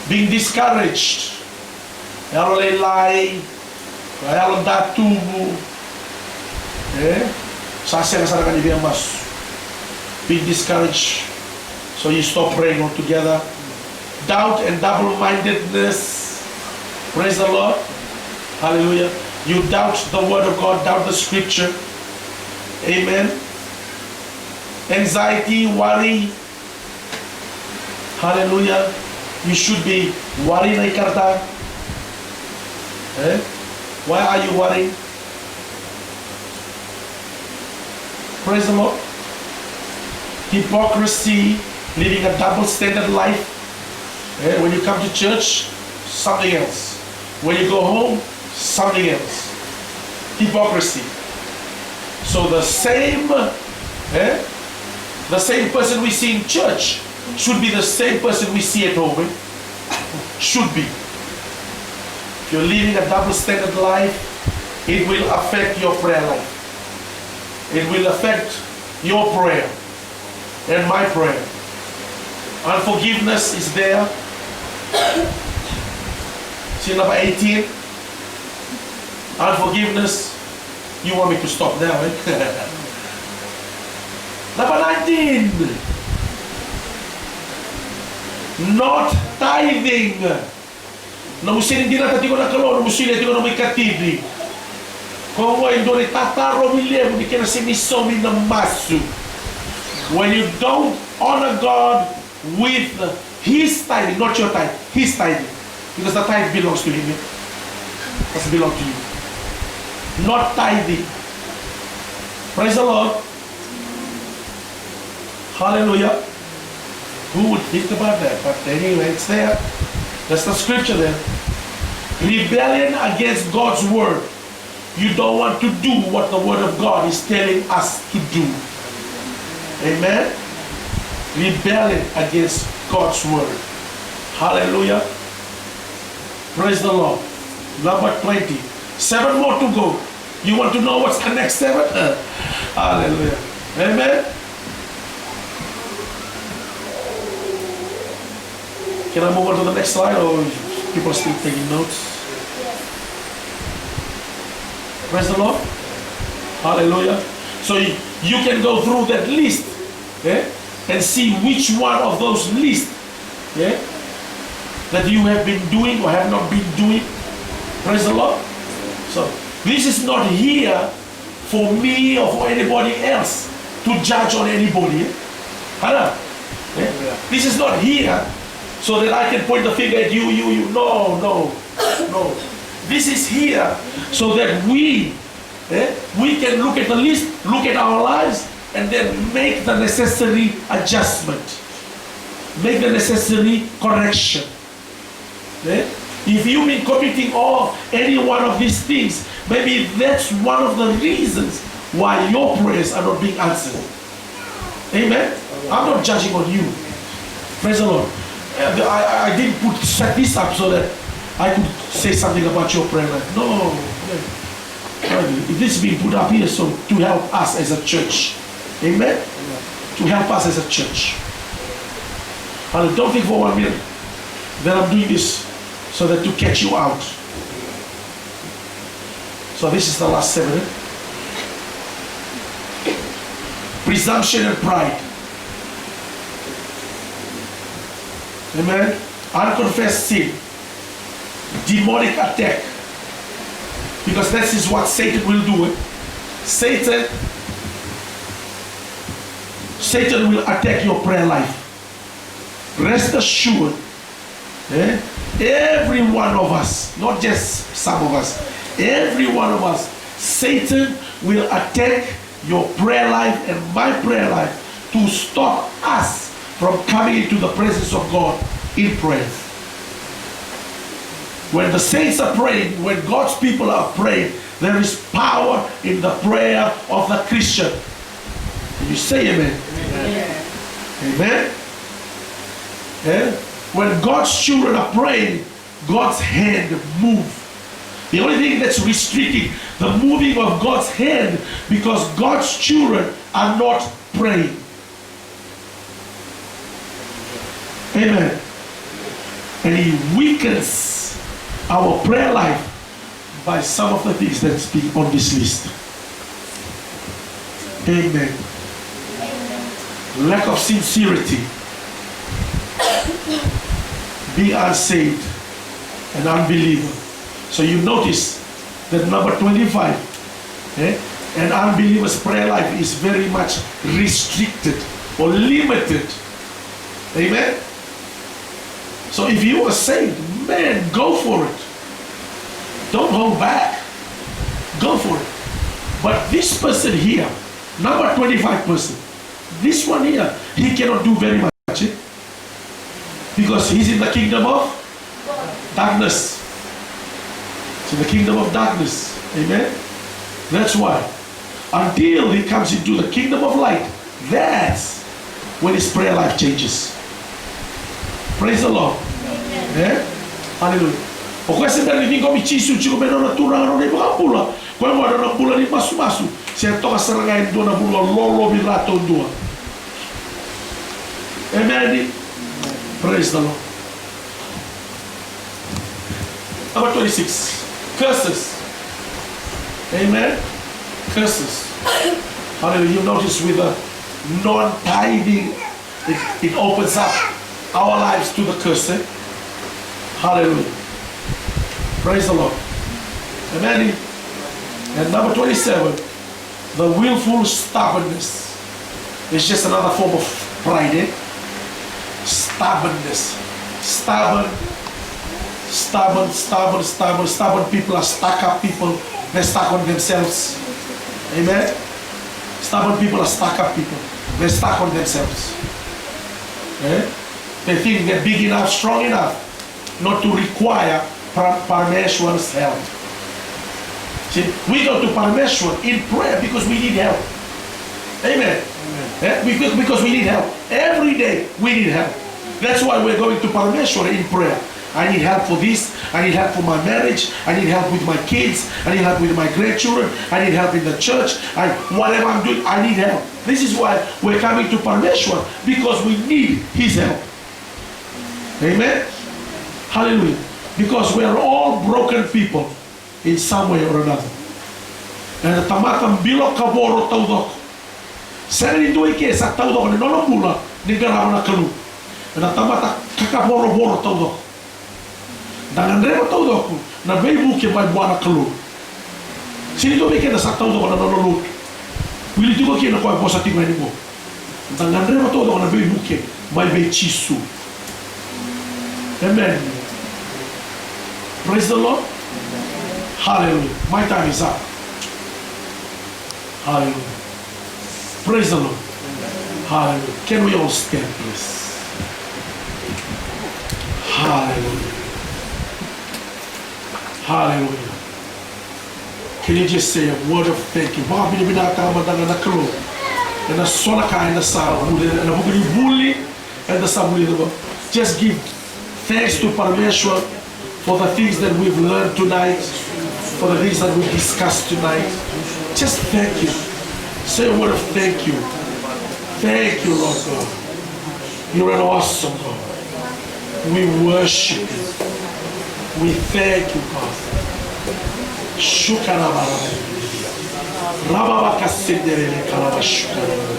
Being discouraged. Yalo lie. Yalo datubu. Sasya kasara ka ni Biamas. Being discouraged. So you stop praying altogether. Doubt and double-mindedness. Praise the Lord. Hallelujah. You doubt the word of God, doubt the scripture. Amen. Anxiety, worry. Hallelujah. You should be worried na ikarta. Why are you worrying? Praise the Lord. Hypocrisy, living a double standard life. When you come to church, something else. When you go home, something else. Hypocrisy. So the same person we see in church should be the same person we see at home. Should be. If you're living a double standard life, it will affect your prayer life. It will affect your prayer and my prayer. Unforgiveness is there. See number 18. Unforgiveness. You want me to stop now, Number 19. Not tithing. Na musini hindi na tatiko na kalo, na musini tiko na may katibig. Kung why do ni tataro milemo ni kina sinisomi na masu. When you don't honor God with His tithing, not your tithe, His tithing, because the tithe belongs to Him. It doesn't belong to you. Not tithing. Praise the Lord. Hallelujah. Who would think about that? But anyway, it's there. That's the scripture there. Rebellion against God's word. You don't want to do what the word of God is telling us to do. Amen? Rebellion against God's word. Hallelujah. Praise the Lord. Number 20. 7 more to go. You want to know what's the next 7? Hallelujah. Amen? Can I move on to the next slide, or people are still taking notes? Praise the Lord. Hallelujah. So you can go through that list, and see which one of those lists that you have been doing or have not been doing. Praise the Lord. So this is not here for me or for anybody else to judge on anybody. This is not here so that I can point the finger at you. No. This is here so that we can look at the list, look at our lives, and then make the necessary adjustment, make the necessary correction. If you've been committing any one of these things, maybe that's one of the reasons why your prayers are not being answered. Amen? I'm not judging on you. Praise the Lord. I didn't set this up so that I could say something about your prayer life. No. This is being put up here so to help us as a church. Amen? To help us as a church. And don't think for 1 minute that I'm doing this so that to catch you out. So this is the last 7. Presumption and pride. Amen? Unconfessed sin. Demonic attack. Because that is what Satan will do. Satan will attack your prayer life. Rest assured, every one of us, not just some of us, every one of us, Satan will attack your prayer life and my prayer life to stop us from coming into the presence of God in prayer. When the saints are praying, when God's people are praying, there is power in the prayer of the Christian. You say amen? Amen? Amen? When God's children are praying, God's hand moves. The only thing that's restricting the moving of God's hand because God's children are not praying. Amen. And He weakens our prayer life by some of the things that's been on this list. Amen. Lack of sincerity, being unsaved, and unbeliever. So you notice that number 25, an unbeliever's prayer life is very much restricted or limited. Amen. So if you are saved, man, go for it. Don't hold back. Go for it. But this person here, number 25 person, this one here, he cannot do very much. Because he's in the kingdom of darkness. It's in the kingdom of darkness. Amen? That's why. Until he comes into the kingdom of light, that's when his prayer life changes. Praise the Lord. Amen. Hallelujah. O questa per mi come ci su ci come non turano nei pula. Quando non pula ni masu. Se toca serangai dona pula lolo virato dua. Amen. Praise the Lord. Number 26. Curses. Amen. Curses. Hallelujah. You notice with the non-tithing, it opens up our lives to the curse. Hallelujah. Praise the Lord. Amen. And number 27, the willful stubbornness. It's just another form of pride. Eh? Stubbornness. Stubborn people are stuck up people. They're stuck on themselves. Amen. Stubborn people are stuck up people. They're stuck on themselves. Eh? They think they're big enough, strong enough not to require Parameshwar's help. See, we go to Parameshwar in prayer because we need help. Amen. Eh? Because we need help. Every day we need help. That's why we're going to Parameshwar in prayer. I need help for this. I need help for my marriage. I need help with my kids. I need help with my grandchildren. I need help in the church. Whatever I'm doing, I need help. This is why we're coming to Parameshwar, because we need His help. Amen. Hallelujah. Because we are all broken people in some way or another. And the tamatang bilo kaboro taudok. Sari itu ike sa taudok ni nono mula ni garama na kalu. And the tamata kakaboro boro taudok. Dangan reba taudok na beibu ke mai buana kalu. Sini itu ike na sa taudok na nono lu. Wili tu ke na koi bosa tinggal ni mo. Dangan reba taudok na beibu ke mai bei chisu. Amen. Praise the Lord. Hallelujah. My time is up. Hallelujah. Praise the Lord. Hallelujah. Can we all stand, please? Hallelujah. Hallelujah. Can you just say a word of thank you? Just give thanks to Parameshwar for the things that we've learned tonight, for the things that we've discussed tonight. Just thank you. Say a word of thank you. Thank you, Lord God. You're an awesome God. We worship you. We thank you, God. Shukarabara. Rababaka Sindere Kalaba Shukarabara.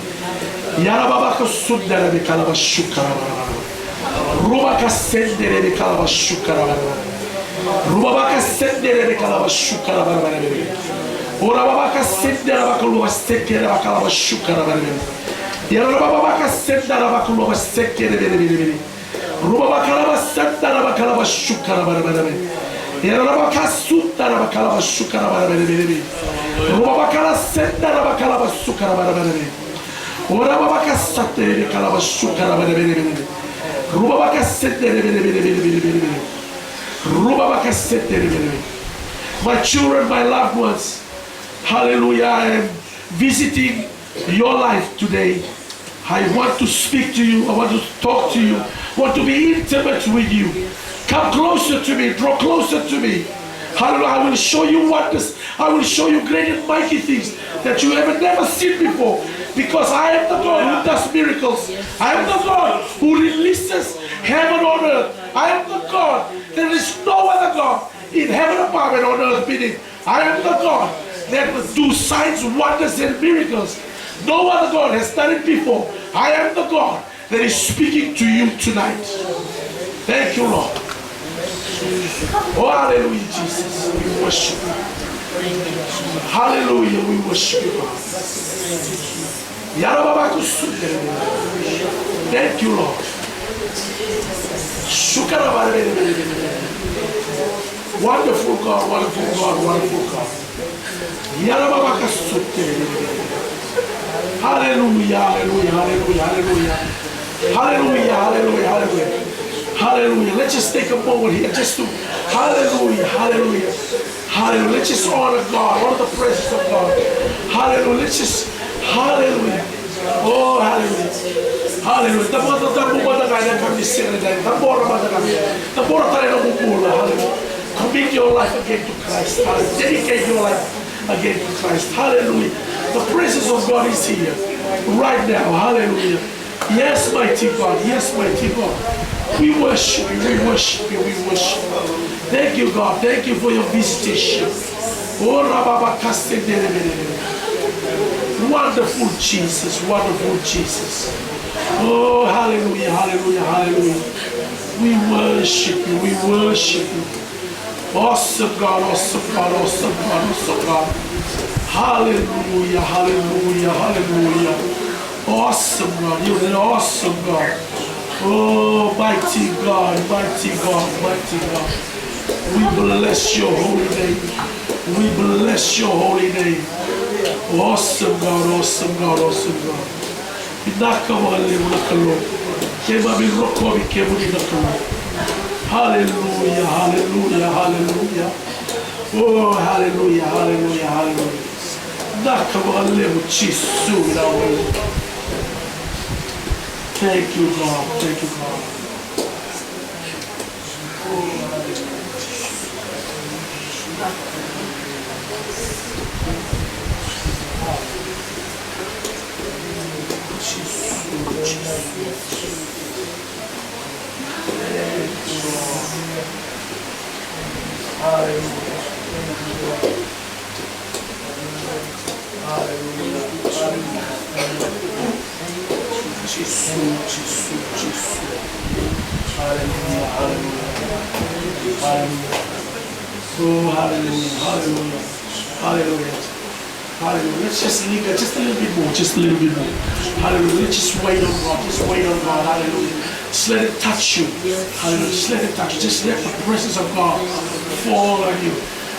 Yarababaka Sundere Kalaba Shukarabara. Rubaka Sendere Kalaba Shukarabara. Rubabaka Sendere Kalaba Shukarabara. Urababaka Sendere Bakalua Sekere Bakalaba Shukarabara. Yarababaka Sendere Bakalua Sekere. Rubabaka Sendere Bakalaba Shukarabara. Yarabaka Sundara Bakalaba Shukarabara. Rubabaka Sendere Bakalaba Shukarabara. Urababaka Satere Kalaba Shukarabara. Rubabaka Setere. Rubabaka Setere. My children, my loved ones, hallelujah, I am visiting your life today. I want to speak to you. I want to talk to you. I want to be intimate with you. Come closer to me. Draw closer to me. Hallelujah. I will show you wonders. I will show you great and mighty things that you have never seen before. Because I am the God who does miracles. I am the God who releases heaven on earth. I am the God. There is no other God in heaven above and on earth beneath. I am the God that will do signs, wonders, and miracles. No other God has done it before. I am the God that is speaking to you tonight. Thank you, Lord. Oh, hallelujah, Jesus. We worship you. Hallelujah, we worship you, God. Thank you, Lord. Wonderful God, wonderful God, wonderful God. Hallelujah, hallelujah, hallelujah, hallelujah. Hallelujah, hallelujah, hallelujah. Hallelujah. Let's just take a moment here just to hallelujah, hallelujah. Hallelujah. Let's just honor God, honor the presence of God. Hallelujah. Let's just hallelujah. Oh, hallelujah. Hallelujah. Hallelujah. Commit your life again to Christ. Hallelujah. Dedicate your life again to Christ. Hallelujah. The presence of God is here right now. Hallelujah. Yes, mighty God. Yes, mighty God. We worship you. We worship you. We worship you. Thank you, God. Thank you for your visitation. Oh, wonderful Jesus. Wonderful Jesus. Oh, hallelujah. Hallelujah. Hallelujah. We worship you. We worship you. Awesome God, awesome God, awesome God, awesome God. Hallelujah, hallelujah, hallelujah. Awesome God, you're an awesome God. Oh, mighty God, mighty God, mighty God. We bless your holy name. We bless your holy name. Awesome God, awesome God, awesome God. Inakawale unakalo. Kema biroko bikebu inakalo. Hallelujah, hallelujah, hallelujah. Oh, hallelujah, hallelujah, hallelujah. Nakawale uchisu inawe. Thank you, God. Thank you, God. Hallelujah, hallelujah. Oh, hallelujah, hallelujah, hallelujah, hallelujah. Let's just linger just a little bit more, just a little bit more. Hallelujah. Let's just wait on God, just wait on God. Hallelujah. Just let it touch you. Hallelujah. Just let it touch you. Just let the presence of God fall on you.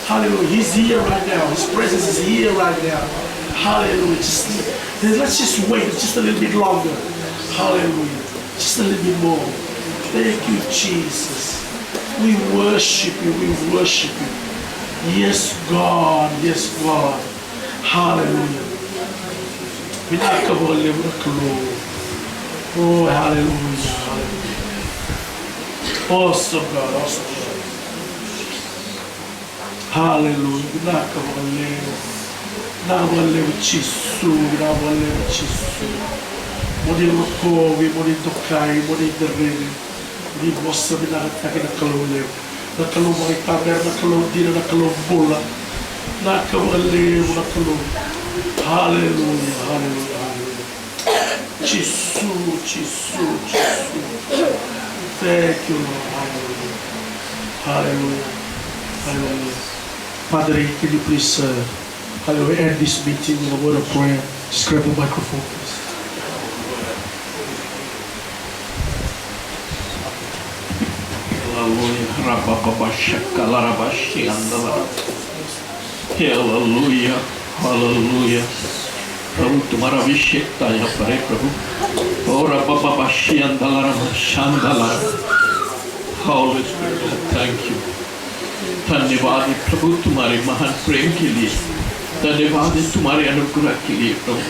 Hallelujah. He's here right now. His presence is here right now. Hallelujah. Let's just wait just a little bit longer. Hallelujah. Just a little bit more. Thank you, Jesus. We worship you. We worship you. Yes, God. Yes, God. Hallelujah. Oh, hallelujah. Hallelujah. Awesome God. Awesome God. Hallelujah. Nakabaleo Chisu. Nakabaleo Chisu. Moni Rokovi, Moni Dokai, Moni Derene. Di bossa mi nakatake na kaluleo. Na kaluleo mga taber, na kaluleo dina, na kaluleo bola. Na kaluleo, na kaluleo. Hallelujah, hallelujah, hallelujah. Chisu, Chisu, Chisu. Thank you, Lord. Hallelujah. Hallelujah. Hallelujah. Padre, can you please, hallelujah, end this meeting with a word of prayer? Just grab the microphone, please. Hallelujah, hallelujah. प्रभु तुम्हारा अभिषेक यहाँ पर है प्रभु और Holy Spirit, thank you. धन्यवाद है प्रभु तुम्हारे महान प्रेम के लिए, धन्यवाद है तुम्हारे अनुग्रह के लिए प्रभु,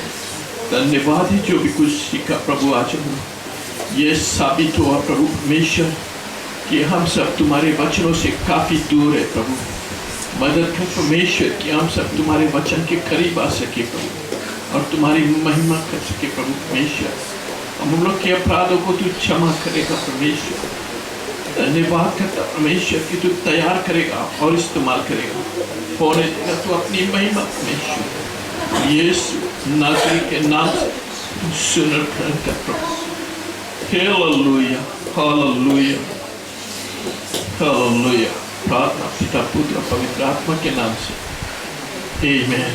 धन्यवाद है जो भी कुछ सीखा प्रभु आज हम ये साबित हुआ प्रभु परमेश्वर कि हम सब तुम्हारे वचनों से काफी दूर है प्रभु। मदद कर परमेश्वर कि हम सब तुम्हारे वचन के करीब आ सके प्रभु और तुम्हारी महिमा कर सके प्रभु परमेश्वर। हम लोग के अपराधों को तू क्षमा करेगा परमेश्वर। धन्यवाद करता परमेश्वर कि तू तैयार करेगा और इस्तेमाल करेगा, होने देगा तू अपनी महिमा परमेश्वर। यीशु नासरी के नाम से सुनर कर प्रभु। Hallelujah, hallelujah, hallelujah. प्रार्थना पिता पुत्र पवित्र आत्मा के नाम से, आमीन।